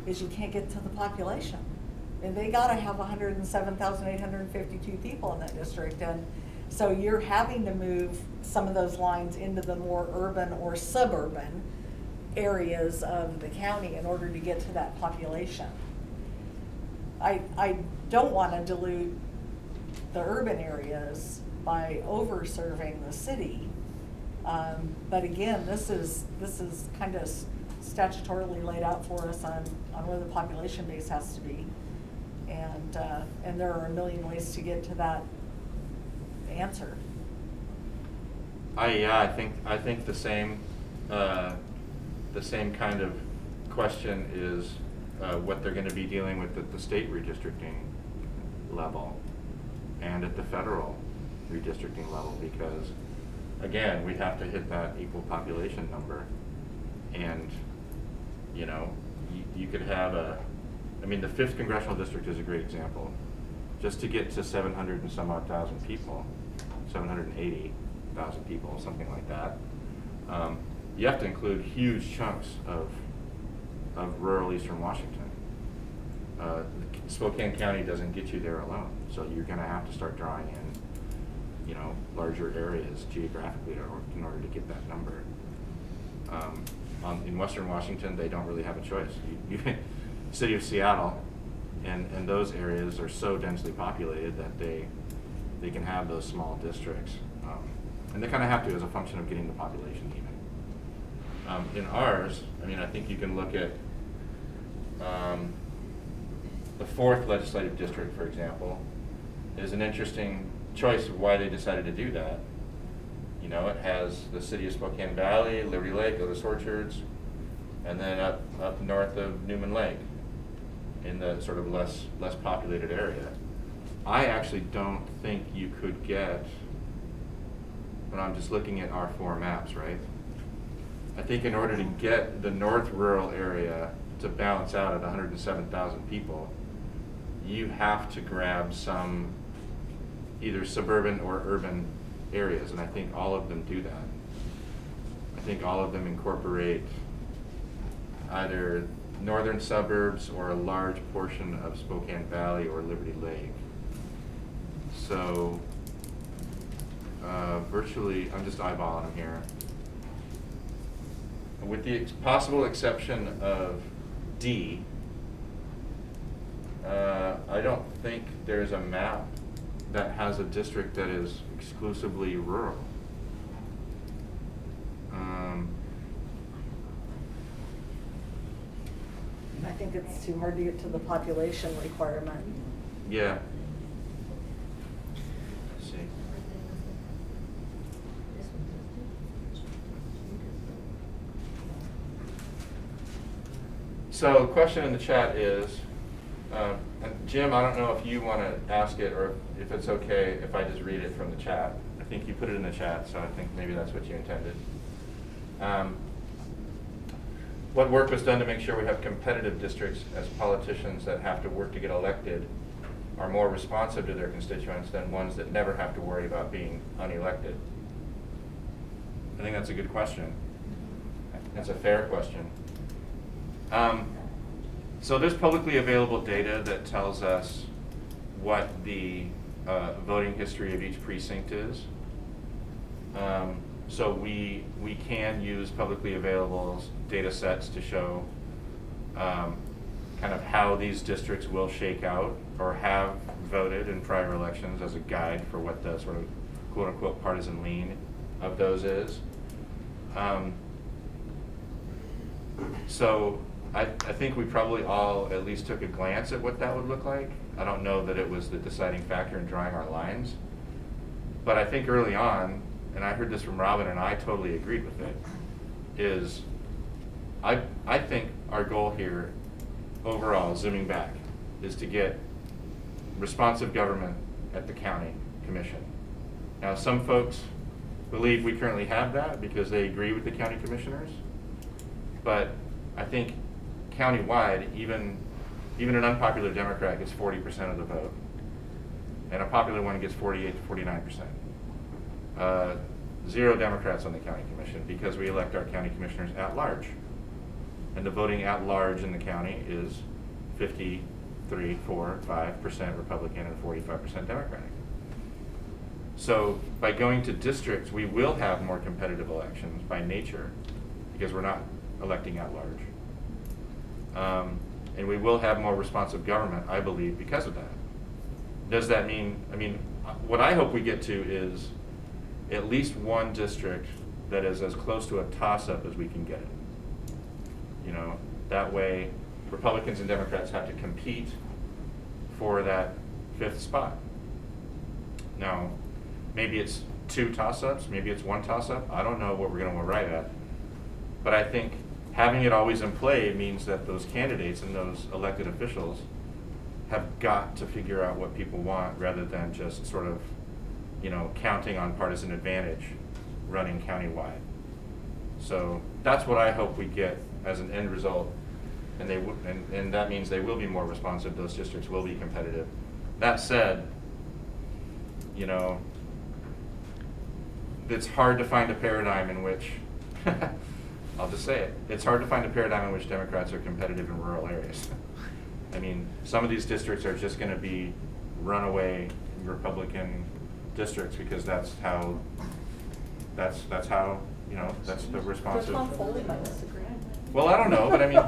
is you can't get to the population. And they gotta have 107,852 people in that district, and so you're having to move some of those lines into the more urban or suburban areas of the county in order to get to that population. I don't wanna dilute the urban areas by over-serving the city. But again, this is kind of statutorily laid out for us on where the population base has to be. And there are a million ways to get to that answer. I think the same kind of question is what they're going to be dealing with at the state redistricting level and at the federal redistricting level, because again, we have to hit that equal population number. And you know, you could have the 5th congressional district is a great example. Just to get to 700 and some odd thousand people, 780,000 people, something like that, you have to include huge chunks of rural eastern Washington. Spokane County doesn't get you there alone, so you're going to have to start drawing in, you know, larger areas geographically in order to get that number. In western Washington, they don't really have a choice. City of Seattle and those areas are so densely populated that they can have those small districts. And they kind of have to as a function of getting the population even. In ours, I think you can look at the 4th legislative district, for example, is an interesting choice of why they decided to do that. You know, it has the city of Spokane Valley, Liberty Lake, Otis Orchards, and then up north of Newman Lake in the sort of less populated area. I actually don't think you could get, when I'm just looking at our 4 maps, right? I think in order to get the north rural area to balance out at 107,000 people, you have to grab some either suburban or urban areas, and I think all of them do that. I think all of them incorporate either northern suburbs or a large portion of Spokane Valley or Liberty Lake. So virtually, I'm just eyeballing them here. With the possible exception of D, I don't think there's a map that has a district that is exclusively rural. I think it's too hard to get to the population requirement. Yeah. Let's see. So the question in the chat is, and Jim, I don't know if you want to ask it or if it's okay if I just read it from the chat. I think you put it in the chat, so I think maybe that's what you intended. What work was done to make sure we have competitive districts as politicians that have to work to get elected are more responsive to their constituents than ones that never have to worry about being unelected? I think that's a good question. That's a fair question. So there's publicly available data that tells us what the voting history of each precinct is. So we can use publicly available data sets to show kind of how these districts will shake out or have voted in prior elections as a guide for what the sort of quote unquote partisan lean of those is. So I think we probably all at least took a glance at what that would look like. I don't know that it was the deciding factor in drawing our lines, but I think early on, and I heard this from Robin and I totally agreed with it, is I think our goal here overall, zooming back, is to get responsive government at the county commission. Now some folks believe we currently have that because they agree with the county commissioners, but I think countywide, even an unpopular Democrat gets 40% of the vote, and a popular one gets 48 to 49%. 0 Democrats on the county commission because we elect our county commissioners at large, and the voting at large in the county is 53, 4, 5% Republican and 45% Democratic. So by going to districts, we will have more competitive elections by nature because we're not electing at large. And we will have more responsive government, I believe, because of that. Does that mean, what I hope we get to is at least one district that is as close to a toss-up as we can get it. You know, that way Republicans and Democrats have to compete for that 5th spot. Now, maybe it's 2 toss-ups, maybe it's 1 toss-up. I don't know what we're going to arrive at. But I think having it always in play means that those candidates and those elected officials have got to figure out what people want rather than just sort of, you know, counting on partisan advantage running countywide. So that's what I hope we get as an end result, and and that means they will be more responsive. Those districts will be competitive. That said, you know, it's hard to find a paradigm in which I'll just say it. It's hard to find a paradigm in which Democrats are competitive in rural areas. I mean, some of these districts are just going to be runaway Republican districts because that's how you know, that's the responsive. Tom Foley might disagree. Well, I don't know, but I mean,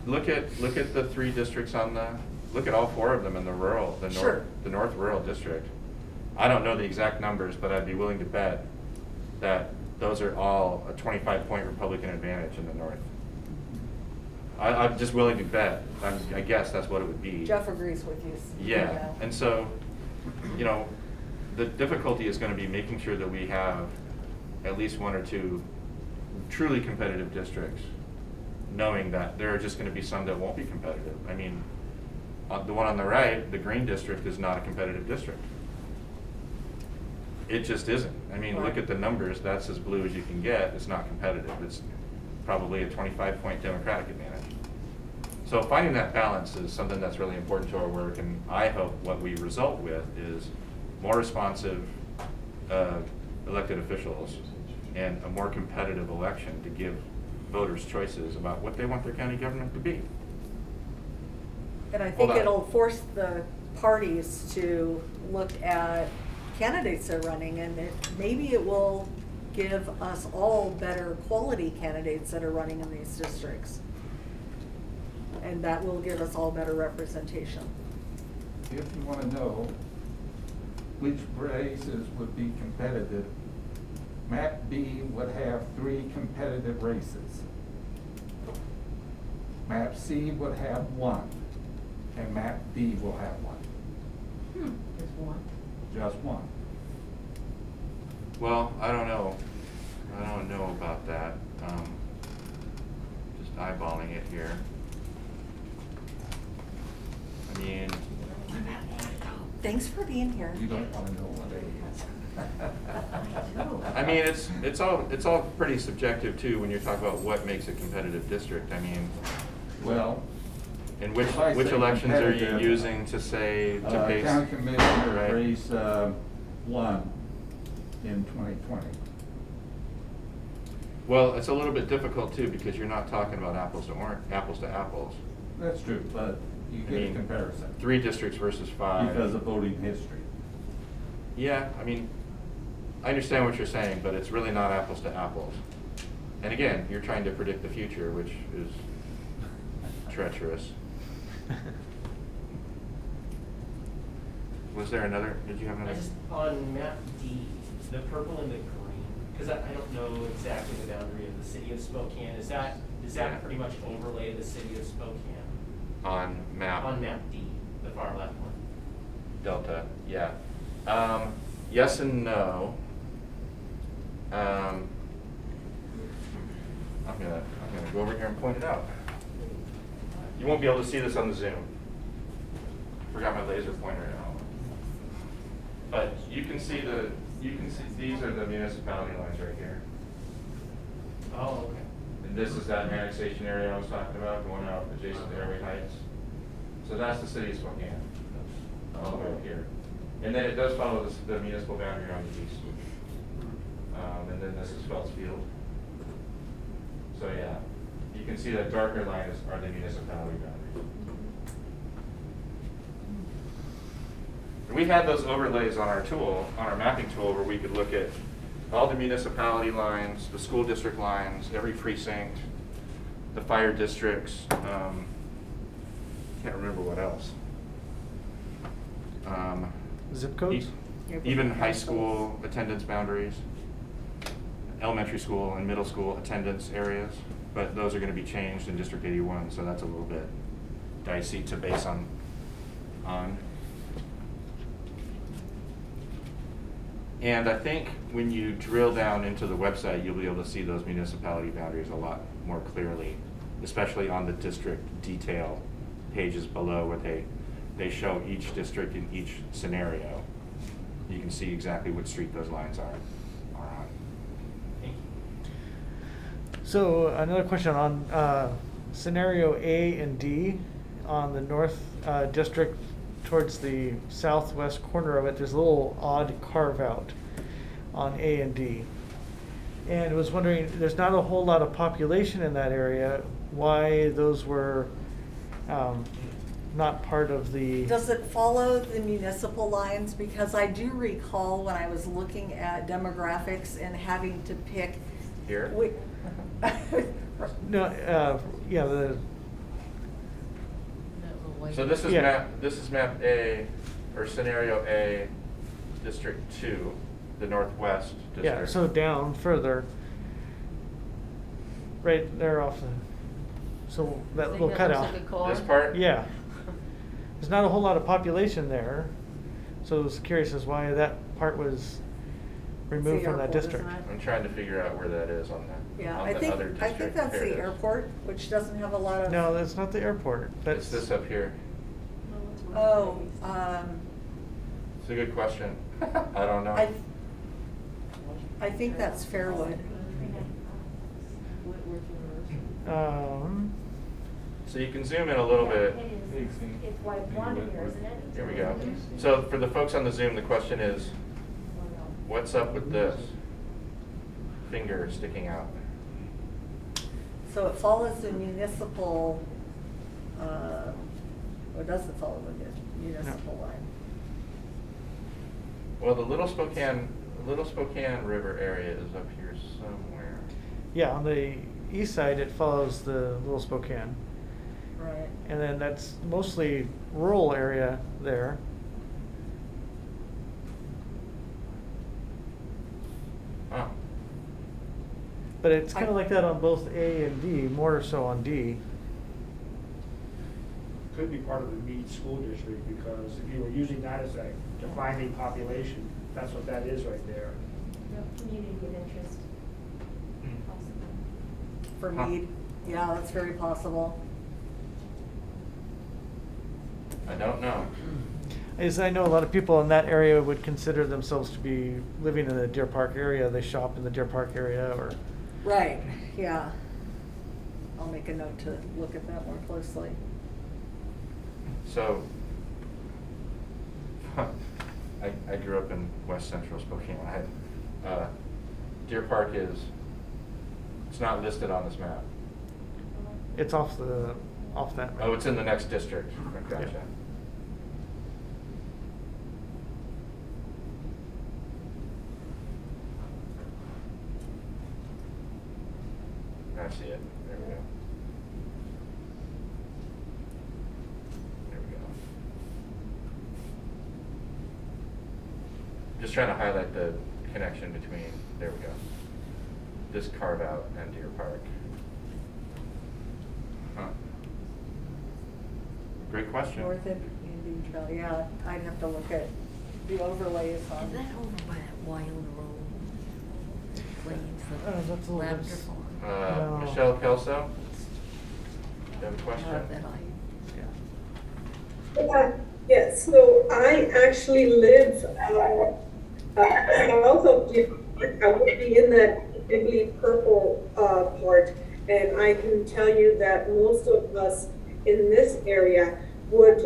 look at the 3 districts look at all 4 of them in the rural, the north rural district. I don't know the exact numbers, but I'd be willing to bet that those are all a 25-point Republican advantage in the north. I'm just willing to bet. I guess that's what it would be. Jeff agrees with you. Yeah, and so, you know, the difficulty is going to be making sure that we have at least 1 or 2 truly competitive districts, knowing that there are just going to be some that won't be competitive. I mean, the one on the right, the green district, is not a competitive district. It just isn't. I mean, look at the numbers. That's as blue as you can get. It's not competitive. It's probably a 25-point Democratic advantage. So finding that balance is something that's really important to our work, and I hope what we result with is more responsive elected officials and a more competitive election to give voters choices about what they want their county government to be. And I Hold think on. it'll force the parties to look at candidates they're running, and maybe it will give us all better quality candidates that are running in these districts. And that will give us all better representation. If you want to know which races would be competitive, map B would have 3 competitive races. Map C would have 1, and map D will have 1. There's one. Just 1. Well, I don't know. I don't know about that. Just eyeballing it here. I mean, Thanks for being here. You don't want to know what it is. I mean, it's all pretty subjective too when you're talking about what makes a competitive district. I mean, Well, and if I which say elections are you competitive, using to say to base? County Commissioner Right. race 1 in 2020. Well, it's a little bit difficult too because you're not talking about apples to apples. That's true, but you I get a mean, comparison 3 districts versus 5. because of voting history. Yeah, I mean, I understand what you're saying, but it's really not apples to apples. And again, you're trying to predict the future, which is treacherous. Was there another, did you have another? On map D, the purple and the green, because I don't know exactly the boundary of the city of Spokane. Does that Yeah. pretty much overlay the city of Spokane? On map? On map D, the far left one. Delta, yeah. Yes and no. I'm gonna go over here and point it out. You won't be able to see this on the Zoom. Forgot my laser pointer at home. But you can see these are the municipality lines right here. Oh, okay. And this is that annexation area I was talking about, going out adjacent to Airway Heights. So that's the city of Spokane, all the way up here. And then it does follow the municipal boundary on the east. And then this is Felts Field. So yeah, you can see that darker line are the municipality boundaries. We had those overlays on our tool, on our mapping tool, where we could look at all the municipality lines, the school district lines, every precinct, the fire districts, can't remember what else. Zip codes? Even high school attendance boundaries, elementary school and middle school attendance areas, but those are going to be changed in District 81, so that's a little bit dicey to base on. And I think when you drill down into the website, you'll be able to see those municipality boundaries a lot more clearly, especially on the district detail pages below where they show each district in each scenario. You can see exactly what street those lines are on. Thank you. So another question on scenario A and D on the north district towards the southwest corner of it. There's a little odd carve out on A and D. And I was wondering, there's not a whole lot of population in that area, why those were not part of the... Does it follow the municipal lines? Because I do recall when I was looking at demographics and having to pick. Here? No, yeah, the... So this is map A, or scenario A, District 2, the northwest district. Yeah, so down further, right there off the, so that little cutout. This part? Yeah. There's not a whole lot of population there, so I was curious as why that part was removed from that district. I'm trying to figure out where that is on the, Yeah, on I the think, other I district. think that's There it the is. airport, which doesn't have a lot of. No, that's not the airport. It's this up here. Oh, It's a good question. I don't know. I think that's Fairwood. So you can zoom in a little bit. It's white blonde here, isn't it? Here we go. So for the folks on the Zoom, the question is, what's up with this? finger sticking out. So it follows the municipal, or doesn't follow the municipal line? Well, the Little Spokane River area is up here somewhere. Yeah, on the east side, it follows the Little Spokane. Right. And then that's mostly rural area there. Oh. But it's kind of like that on both A and D, more so on D. Could be part of the Meade School District, because if you were using that as a defining population, that's what that is right there. Community of interest. For Meade, yeah, that's very possible. I don't know. As I know, a lot of people in that area would consider themselves to be living in the Deer Park area. They shop in the Deer Park area, or Right, yeah. I'll make a note to look at that more closely. So, I grew up in West Central Spokane. Deer Park it's not listed on this map. it's off that. Oh, it's in the next district. Gotcha. Yeah. I see it. There we go. There we go. Just trying to highlight the connection between, there we go, this carve out and Deer Park. Huh. Great question. North Indian Trail, yeah, I'd have to look at the overlays on. Is that over by that Wild Road? Plains, that's a the little lavender bit- farm. No. Michelle Kelso? You have a question? Yeah, so I actually live south of Deer Park. I would be in that bigly purple part, and I can tell you that most of us in this area would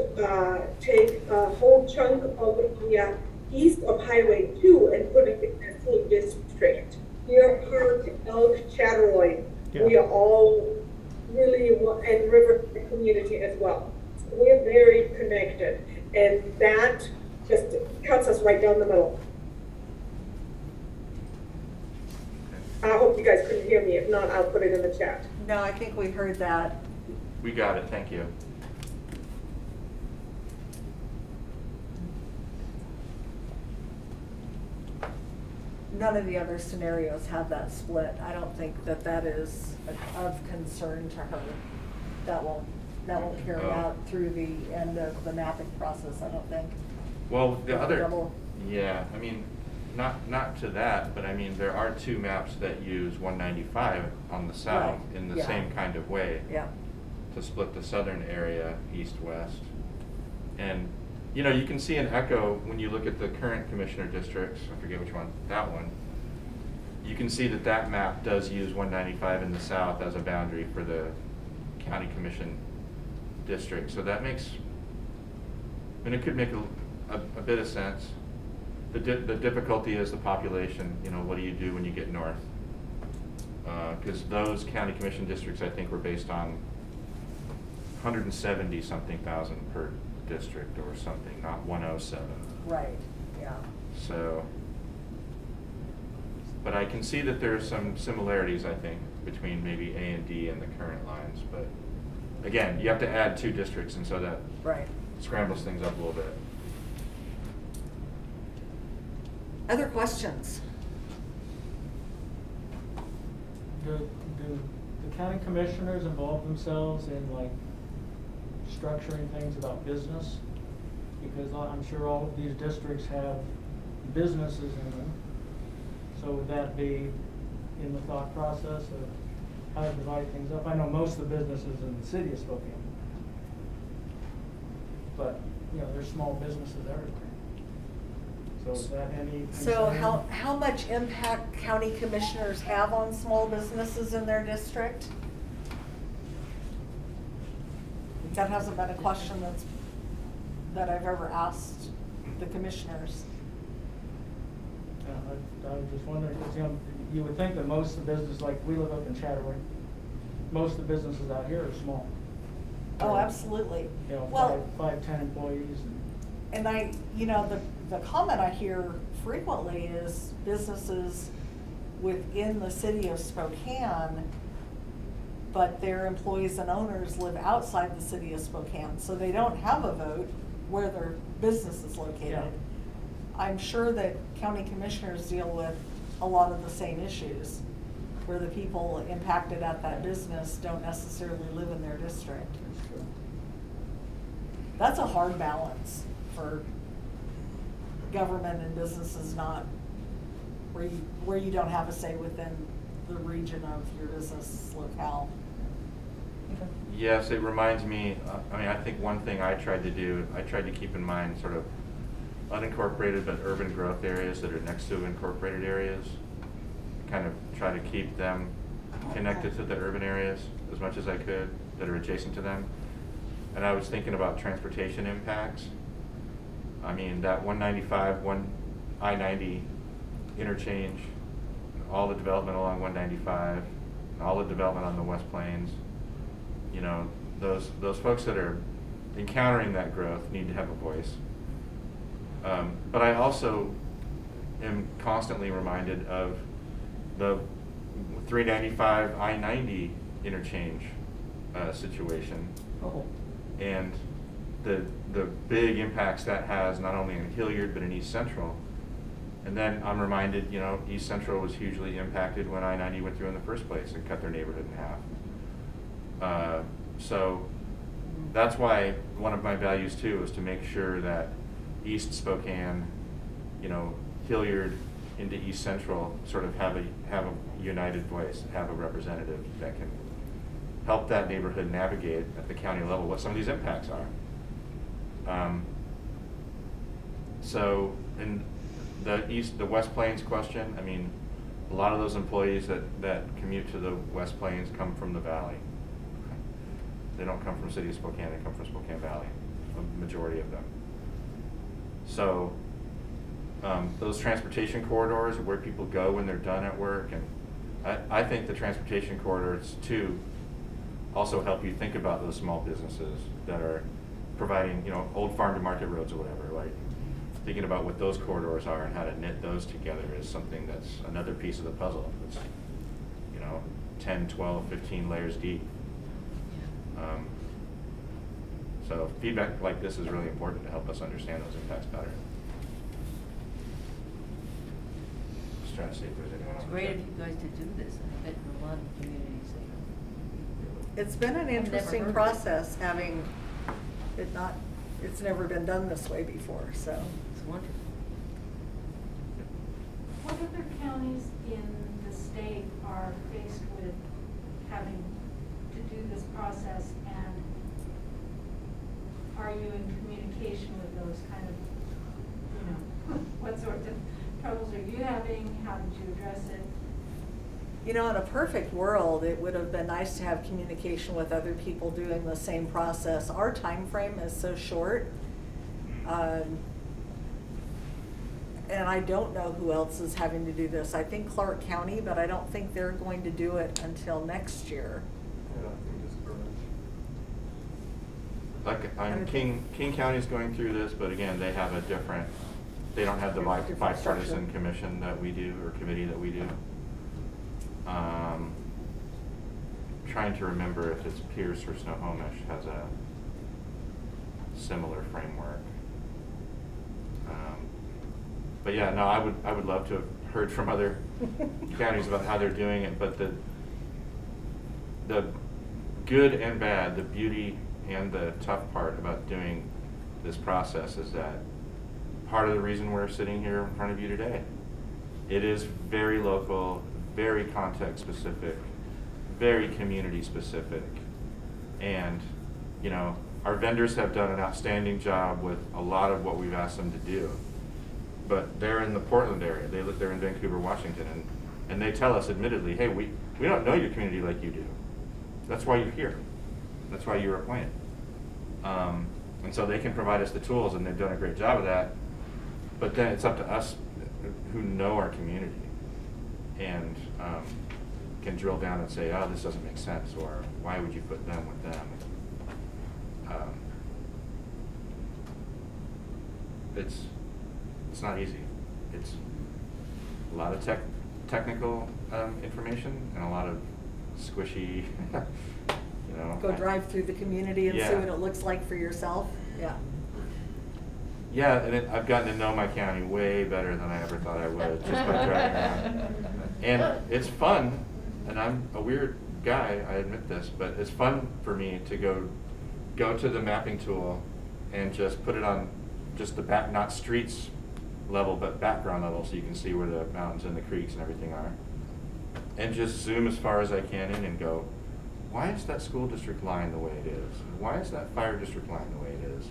take a whole chunk of the east of Highway 2 and put it in a full district. Deer Park, Elk, Chatteroy, we are all really, and River community as well. We're very connected, and that just cuts us right down the middle. I hope you guys couldn't hear me. If not, I'll put it in the chat. No, I think we heard that. We got it, thank you. None of the other scenarios have that split. I don't think that that is of concern to her. That won't carry out through the end of the mapping process, I don't think. Well, the other, Double. yeah, I mean, not to that, but I mean, there are two maps that use 195 on the south Right, in the yeah. same kind of way. Yeah. To split the southern area east-west. And, you know, you can see an echo when you look at the current commissioner districts, I forget which one, that one. You can see that that map does use 195 in the south as a boundary for the county commission district. So that makes, I mean, it could make a bit of sense. The difficulty is the population, you know, what do you do when you get north? Because those county commission districts, I think, were based on 170 something thousand per district or something, not 107. Right, yeah. So, but I can see that there are some similarities, I think, between maybe A and D and the current lines. But again, you have to add two districts, and so that Right. scrambles things up a little bit. Other questions? Do the county commissioners involve themselves in like structuring things about business? Because I'm sure all of these districts have businesses in them. So would that be in the thought process of how to divide things up? I know most of the businesses in the city of Spokane. But, you know, there's small businesses everywhere. So is that any So concern? how much impact county commissioners have on small businesses in their district? That hasn't been a question that I've ever asked the commissioners. I was just wondering, because, you know, you would think that most of the business, like, we live up in Chattering, most of the businesses out here are small. Oh, absolutely. You know, Well, 10 employees. and you know, the comment I hear frequently is businesses within the city of Spokane, but their employees and owners live outside the city of Spokane, so they don't have a vote where their business is located. Yeah. I'm sure that county commissioners deal with a lot of the same issues, where the people impacted at that business don't necessarily live in their district. That's true. That's a hard balance for government and businesses not, where you don't have a say within the region of your business locale. Yes, it reminds me, I mean, I think one thing I tried to do, I tried to keep in mind sort of unincorporated but urban growth areas that are next to incorporated areas. Kind of try to keep them connected to the urban areas as much as I could that are adjacent to them. And I was thinking about transportation impacts. I mean, that 195, I-90 interchange, all the development along 195, all the development on the West Plains, you know, those folks that are encountering that growth need to have a voice. But I also am constantly reminded of the 395 I-90 interchange situation. Oh. And the big impacts that has not only in Hilliard but in East Central. And then I'm reminded, you know, East Central was hugely impacted when I-90 went through in the first place and cut their neighborhood in half. So that's why one of my values too is to make sure that East Spokane, you know, Hilliard into East Central sort of have a united voice, have a representative that can help that neighborhood navigate at the county level what some of these impacts are. So in the West Plains question, I mean, a lot of those employees that commute to the West Plains come from the valley. They don't come from the city of Spokane, they come from Spokane Valley, a majority of them. So those transportation corridors are where people go when they're done at work, and I think the transportation corridors too also help you think about those small businesses that are providing, you know, old farm to market roads or whatever. Like thinking about what those corridors are and how to knit those together is something that's another piece of the puzzle. It's, you know, 10, 12, 15 layers deep. So feedback like this is really important to help us understand those impacts better. Just trying to see if there's anyone else. It's great of you guys to do this. I bet in a lot of communities they don't. It's been an I've never interesting heard of it. process having it's never been done this way before, so. It's wonderful. What other counties in the state are faced with having to do this process, and are you in communication with those kind of, you know, what sorts of troubles are you having? How did you address it? You know, in a perfect world, it would have been nice to have communication with other people doing the same process. Our time frame is so short. And I don't know who else is having to do this. I think Clark County, but I don't think they're going to do it until next year. Yeah, I think it's correct. Like, King County's going through this, but again, they have a different, they don't have the Different bipartisan structure. commission that we do, or committee that we do. Trying to remember if it's Pierce or Snohomish has a similar framework. But yeah, no, I would love to have heard from other counties about how they're doing it, but the good and bad, the beauty and the tough part about doing this process is that part of the reason we're sitting here in front of you today. It is very local, very context specific, very community specific. And, you know, our vendors have done an outstanding job with a lot of what we've asked them to do. But they're in the Portland area, they're in Vancouver, Washington, and they tell us admittedly, hey, we don't know your community like you do. That's why you're here. That's why you're appointed. And so they can provide us the tools, and they've done a great job of that. But then it's up to us who know our community and can drill down and say, oh, this doesn't make sense, or why would you put them with them? It's not easy. It's a lot of technical information and a lot of squishy, you know. Go drive through the community and see Yeah. what it looks like for yourself. Yeah. Yeah, and I've gotten to know my county way better than I ever thought I would just by driving around. And it's fun, and I'm a weird guy, I admit this, but it's fun for me to go to the mapping tool and just put it on just the back, not streets level, but background level, so you can see where the mountains and the creeks and everything are. And just zoom as far as I can in and go, why is that school district line the way it is? Why is that fire district line the way it is?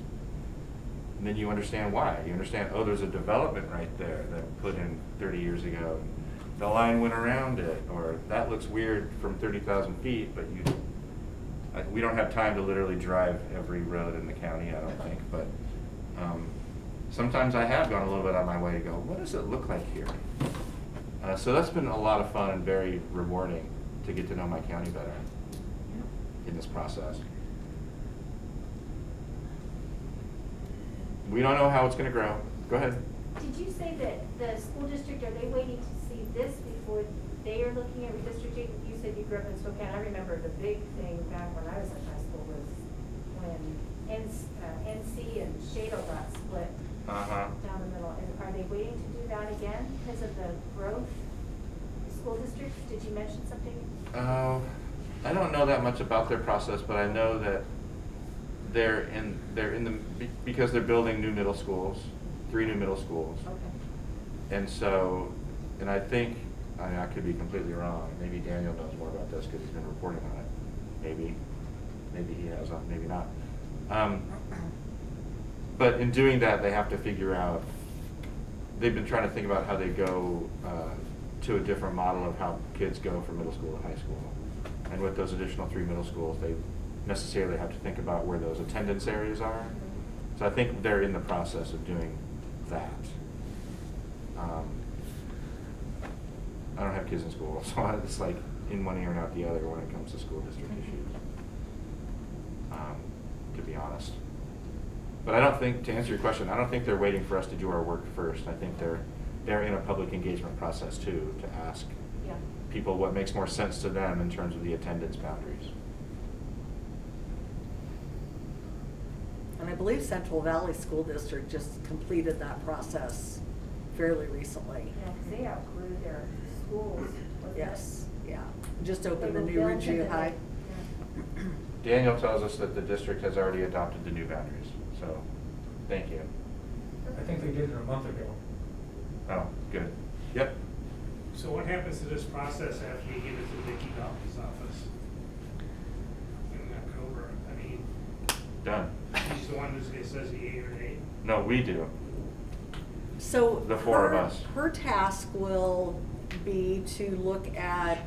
And then you understand why. You understand, oh, there's a development right there that put in 30 years ago. The line went around it, or that looks weird from 30,000 feet, but we don't have time to literally drive every road in the county, I don't think, but sometimes I have gone a little bit out of my way to go, what does it look like here? So that's been a lot of fun and very rewarding to get to know my county better in this process. We don't know how it's going to grow. Go ahead. Did you say that the school district, are they waiting to see this before they are looking at redistricting? You said you grew up in Spokane. I remember the big thing back when I was in high school was when NC and Shadle got split down the middle. Are they waiting to do that again because of the growth of school districts? Did you mention something? I don't know that much about their process, but I know that they're in because they're building new middle schools, 3 new middle schools. Okay. And so, and I think, I could be completely wrong. Maybe Daniel knows more about this because he's been reporting on it. Maybe he has, maybe not. But in doing that, they have to figure out, they've been trying to think about how they go to a different model of how kids go from middle school to high school. And with those additional 3 middle schools, they necessarily have to think about where those attendance areas are. So I think they're in the process of doing that. I don't have kids in school, so it's like in one ear and out the other when it comes to school district issues, to be honest. But I don't think, to answer your question, I don't think they're waiting for us to do our work first. I think they're in a public engagement process too, to ask people what makes more sense to them in terms of the attendance boundaries. And I believe Central Valley School District just completed that process fairly recently. Yeah, because they outgrew their schools. wasn't it? Yes, yeah. Just opened They the were new built Ridgeview into High. Daniel tells us that the district has already adopted the new boundaries, so thank you. I think they did it a month ago. Oh, good. Yep. So what happens to this process after you give it to Vicki Dalton's office in October? I mean, Done. she's the one who says the yea or nay. No, we do. So The 4 of us. her task will be to look at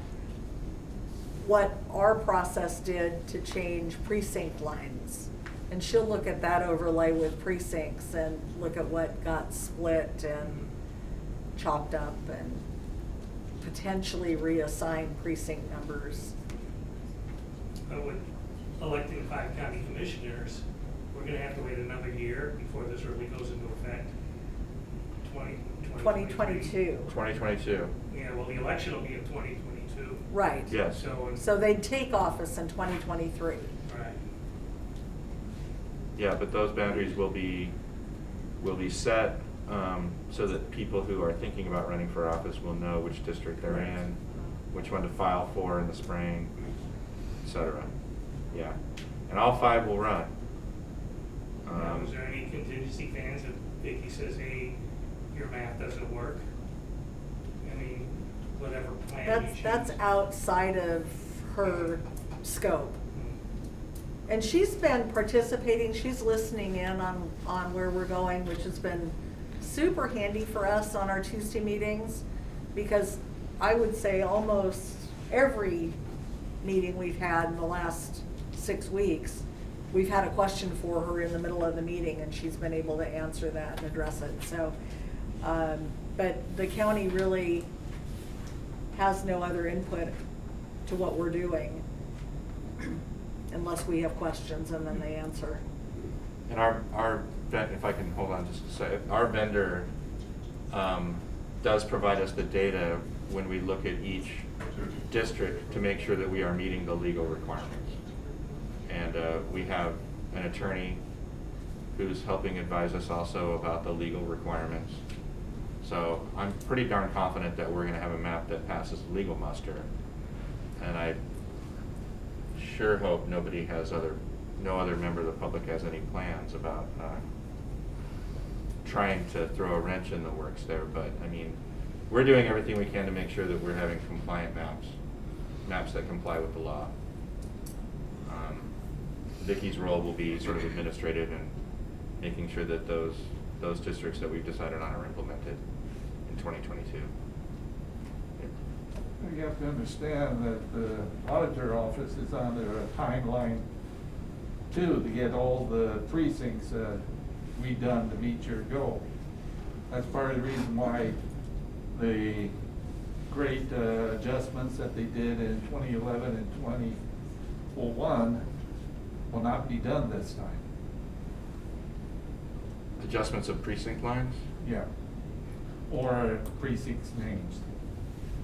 what our process did to change precinct lines. And she'll look at that overlay with precincts and look at what got split and chopped up and potentially reassign precinct numbers. But with electing 5 county commissioners, we're gonna have to wait another year before this really goes into effect. 2022. 2022. Yeah, well, the election will be in 2022. Right. Yes. So they'd take office in 2023. Right. Yeah, but those boundaries will be set so that people who are thinking about running for office will know which district they're in, which one to file for in the spring, etc. Yeah, and all 5 will run. Now, is there any contingency plans if Vicki says, hey, your math doesn't work? I mean, whatever plan you choose. That's outside of her scope. And she's been participating, she's listening in on where we're going, which has been super handy for us on our Tuesday meetings, because I would say almost every meeting we've had in the last 6 weeks, we've had a question for her in the middle of the meeting, and she's been able to answer that and address it. So But the county really has no other input to what we're doing unless we have questions and then they answer. And if I can hold on just a second, our vendor does provide us the data when we look at each district to make sure that we are meeting the legal requirements. And we have an attorney who's helping advise us also about the legal requirements. So I'm pretty darn confident that we're gonna have a map that passes the legal muster. And I sure hope no other member of the public has any plans about trying to throw a wrench in the works there. But I mean, we're doing everything we can to make sure that we're having compliant maps that comply with the law. Vicky's role will be sort of administrative and making sure that those districts that we've decided on are implemented in 2022. You have to understand that the auditor office is on their timeline too, to get all the precincts redone to meet your goal. That's part of the reason why the great adjustments that they did in 2011 and 2001 will not be done this time. Adjustments of precinct lines? Yeah. Or precincts names.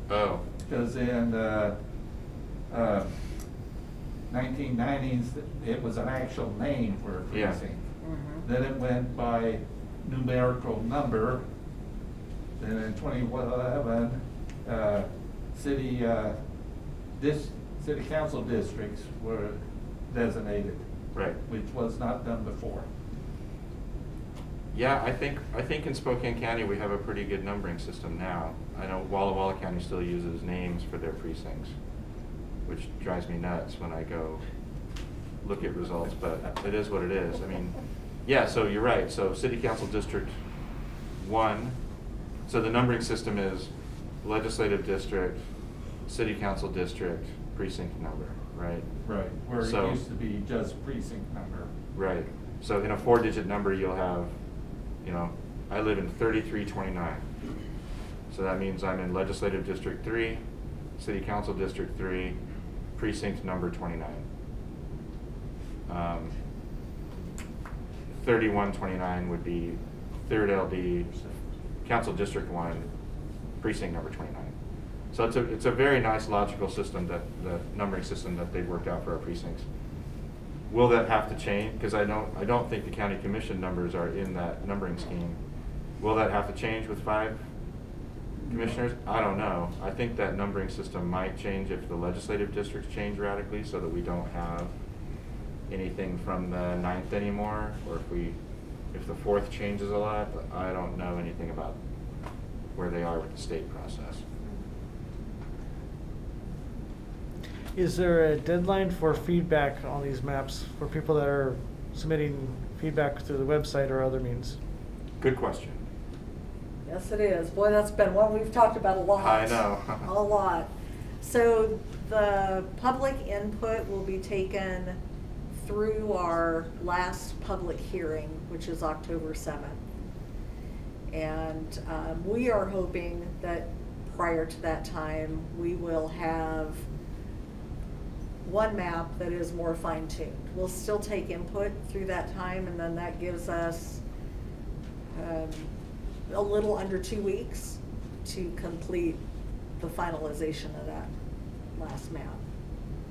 Oh. Because in 1990s, it was an actual name for a precinct. Yeah. Then it went by numerical number. Then in 2011, city council districts were designated. Right. Which was not done before. Yeah, I think in Spokane County we have a pretty good numbering system now. I know Walla Walla County still uses names for their precincts, which drives me nuts when I go look at results, but it is what it is. I mean, yeah, so you're right. So City Council District 1, so the numbering system is legislative district, City Council District, precinct number, right? Right, where So, it used to be just precinct number. right. So in a 4-digit number, you'll have, I live in 3329. So that means I'm in Legislative District 3, City Council District 3, precinct number 29. 3129 would be 3rd LD, Council District 1, precinct number 29. So it's a very nice logical system, the numbering system that they've worked out for our precincts. Will that have to change? Because I don't think the county commission numbers are in that numbering scheme. Will that have to change with 5 commissioners? I don't know. I think that numbering system might change if the legislative districts change radically, so that we don't have anything from the 9th anymore, or if the 4th changes a lot. But I don't know anything about where they are with the state process. Is there a deadline for feedback on these maps for people that are submitting feedback through the website or other means? Good question. Yes, it is. Boy, that's been one we've talked about a lot. I know. A lot. So the public input will be taken through our last public hearing, which is October 7th. And we are hoping that prior to that time, we will have one map that is more fine-tuned. We'll still take input through that time, and then that gives us a little under 2 weeks to complete the finalization of that last map.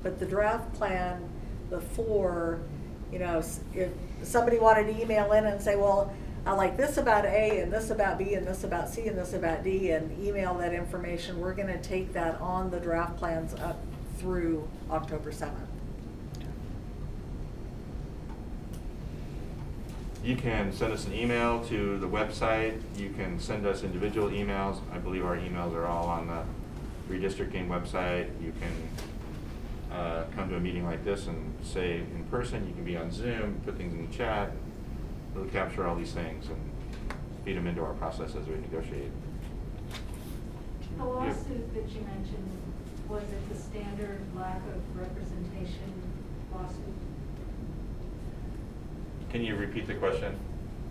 But the draft plan before, if somebody wanted to email in and say, well, I like this about A and this about B and this about C and this about D, and email that information, we're gonna take that on the draft plans up through October 7th. You can send us an email to the website. You can send us individual emails. I believe our emails are all on the Redistricting website. You can come to a meeting like this and say in person. You can be on Zoom, put things in the chat. We'll capture all these things and feed them into our process as we negotiate. The lawsuit that you mentioned, was it the standard lack of representation lawsuit? Can you repeat the question?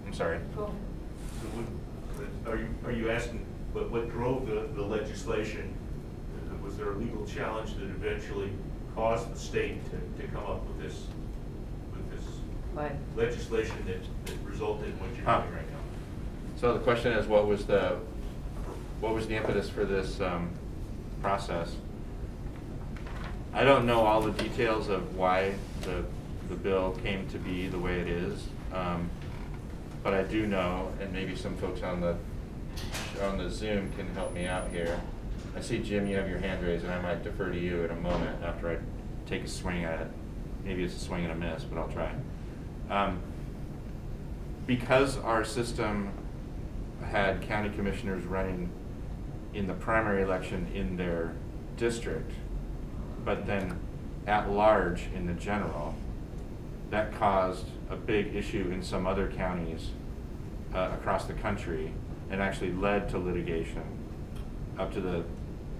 I'm sorry. Go ahead. Are you asking what drove the legislation? Was there a legal challenge that eventually caused the state to come up with this Right. legislation that resulted in what you're doing right now? So the question is, what was the impetus for this process? I don't know all the details of why the bill came to be the way it is, but I do know, and maybe some folks on the Zoom can help me out here. I see, Jim, you have your hand raised, and I might defer to you in a moment after I take a swing at it. Maybe it's a swing and a miss, but I'll try. Because our system had county commissioners running in the primary election in their district, but then at large in the general, that caused a big issue in some other counties across the country, and actually led to litigation up to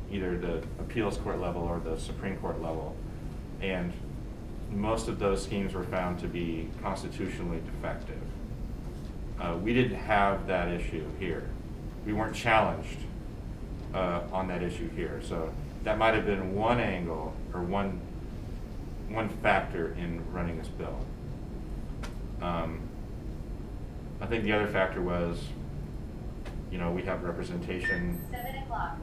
either the appeals court level or the Supreme Court level. And most of those schemes were found to be constitutionally defective. We didn't have that issue here. We weren't challenged on that issue here. So that might have been one angle or one factor in running this bill. I think the other factor was, we have representation. 7 o'clock.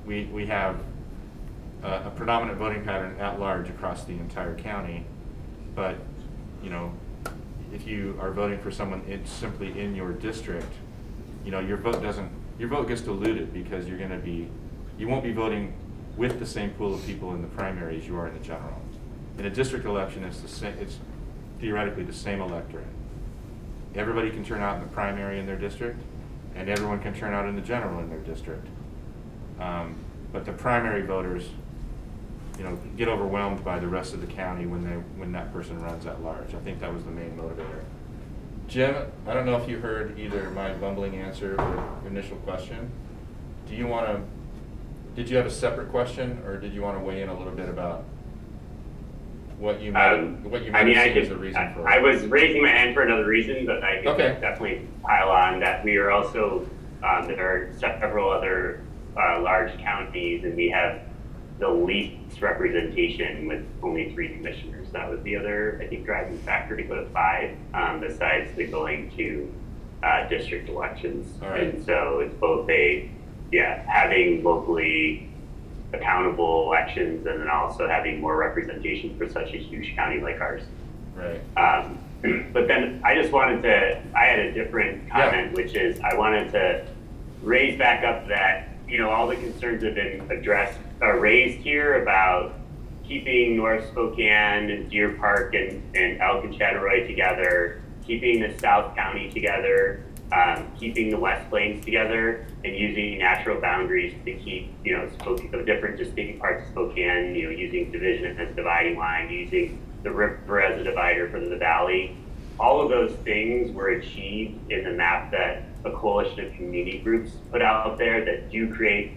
We have a predominant voting pattern at large across the entire county, but if you are voting for someone simply in your district, your vote gets diluted because you won't be voting with the same pool of people in the primary as you are in the general. In a district election, it's theoretically the same electorate. Everybody can turn out in the primary in their district, and everyone can turn out in the general in their district. But the primary voters, get overwhelmed by the rest of the county when that person runs at large. I think that was the main motivator. Jim, I don't know if you heard either my bumbling answer or initial question. Did you have a separate question, or did you want to weigh in a little bit about what you might see as the reason for it? I was raising my hand for another reason, but I could definitely pile on that. We are also, there are several other large counties, and we have the least representation with only 3 commissioners. That was the other, I think, driving factor to go to 5, besides the going to district elections. Right. And so it's both having locally accountable elections, and then also having more representation for such a huge county like ours. Right. But then I had a different comment, which is I wanted to raise back up that, all the concerns have been raised here about keeping North Spokane, Deer Park, and Elk and Chattaroy together, keeping the South County together, keeping the West Plains together, and using natural boundaries to keep, the different distinct parts of Spokane, using division as a dividing line, using the river as a divider for the valley. All of those things were achieved in the map that a coalition of community groups put out there that do create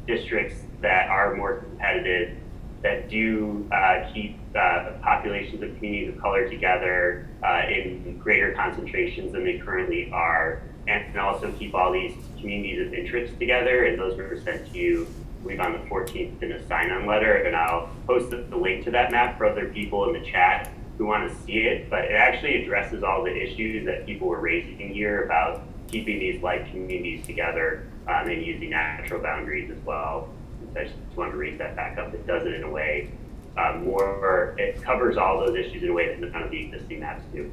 districts that are more competitive, that do keep populations of communities of color together in greater concentrations than they currently are, and also keep all these communities of interest together. And those were sent to you, I believe, on the 14th in a sign-on letter, and I'll post the link to that map for other people in the chat who want to see it. But it actually addresses all the issues that people were raising here about keeping these like communities together and using natural boundaries as well. I just wanted to raise that back up. It does it in a way it covers all those issues in a way that none of the existing maps do.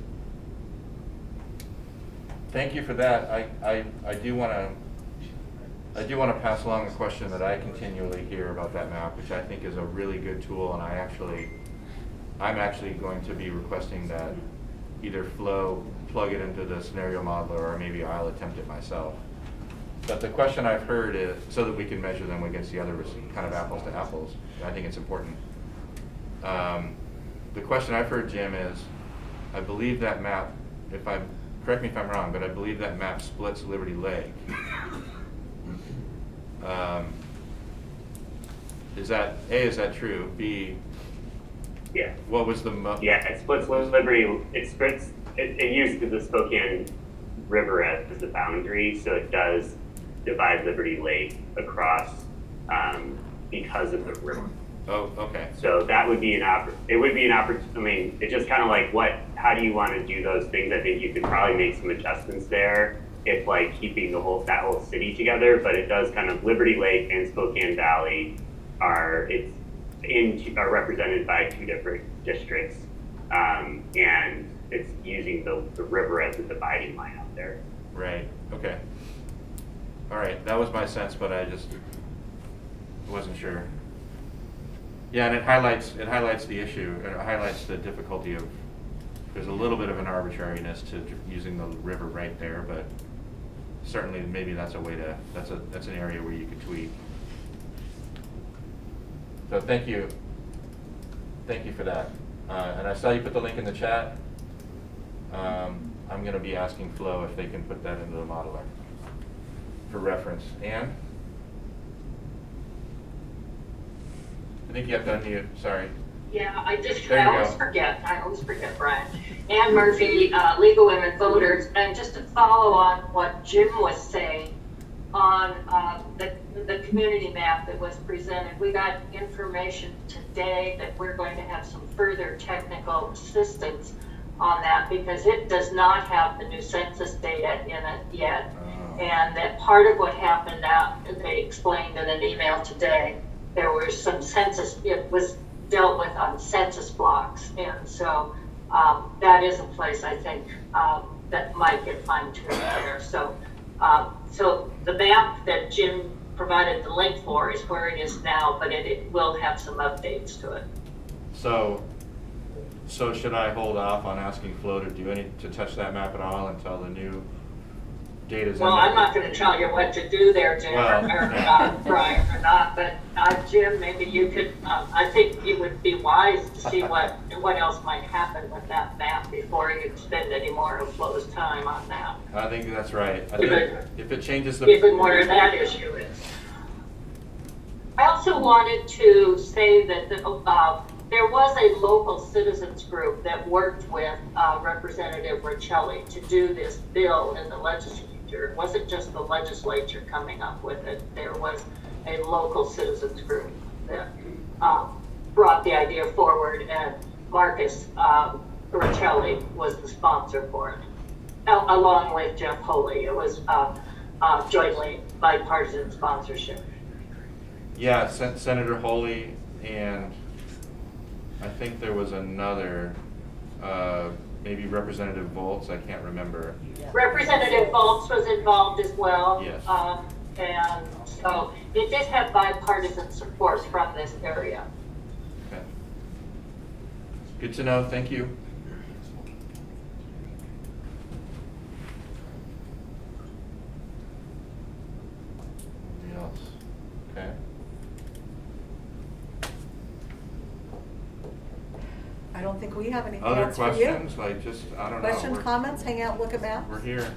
Thank you for that. I do want to pass along a question that I continually hear about that map, which I think is a really good tool, and I'm actually going to be requesting that either Flo plug it into the scenario modeler, or maybe I'll attempt it myself. But the question I've heard is, so that we can measure them against the other kind of apples to apples, I think it's important. The question I've heard, Jim, is, I believe that map, correct me if I'm wrong, but I believe that map splits Liberty Lake. Is that true? B, yeah. What was the it splits Liberty. It splits it uses the Spokane River as the boundary, so it does divide Liberty Lake across, because of the river. Oh, okay. So that would be it would be an I mean, it's just kind of like how do you want to do those things? I think you could probably make some adjustments there if like keeping that whole city together, but it does kind of Liberty Lake and Spokane Valley are represented by two different districts. And it's using the river as the dividing line out there. Right, okay. All right, that was my sense, but I just wasn't sure. Yeah, and it highlights the issue, it highlights the difficulty of, there's a little bit of an arbitrariness to using the river right there, but certainly maybe that's a way to, that's an area where you could tweak. So thank you for that. And I saw you put the link in the chat. I'm gonna be asking Flo if they can put that into the modeler for reference. Anne? I think you have to unmute, sorry. Yeah, I There you always go. forget, Brian. Ann Murphy, League of Women Voters, and just to follow on what Jim was saying on the community map that was presented, we got information today that we're going to have some further technical assistance on that because it does not have the new census data in it yet. And that part of what happened now, they explained in an email today, there were some census, it was dealt with on census blocks. And so that is a place I think that might get fine-tuned there. So the map that Jim provided the link for is where it is now, but it will have some updates to it. So should I hold off on asking Flo to touch that map at all until the new data's in? Well, I'm not going to tell you what to do there, Jim, or Brian, or not, but Jim, maybe you could, I think it would be wise to see what else might happen with that map before you spend any more of Flo's time on that. I think that's right. I think if it changes the... Given where that issue is. I also wanted to say that there was a local citizens group that worked with Representative Riccelli to do this bill in the legislature. It wasn't just the legislature coming up with it. There was a local citizens group that brought the idea forward, and Marcus Riccelli was the sponsor for it, along with Jeff Holy. It was jointly bipartisan sponsorship. Yeah, Senator Holy, and I think there was another, maybe Representative Volz, I can't remember. Representative Volz was involved as well. Yes. And so it did have bipartisan support from this area. Okay. Good to know, thank you. Anything else? Okay. I don't think we have anything Other else for you. questions, like just, I don't know. Questions, comments, hang out, look at maps? We're here.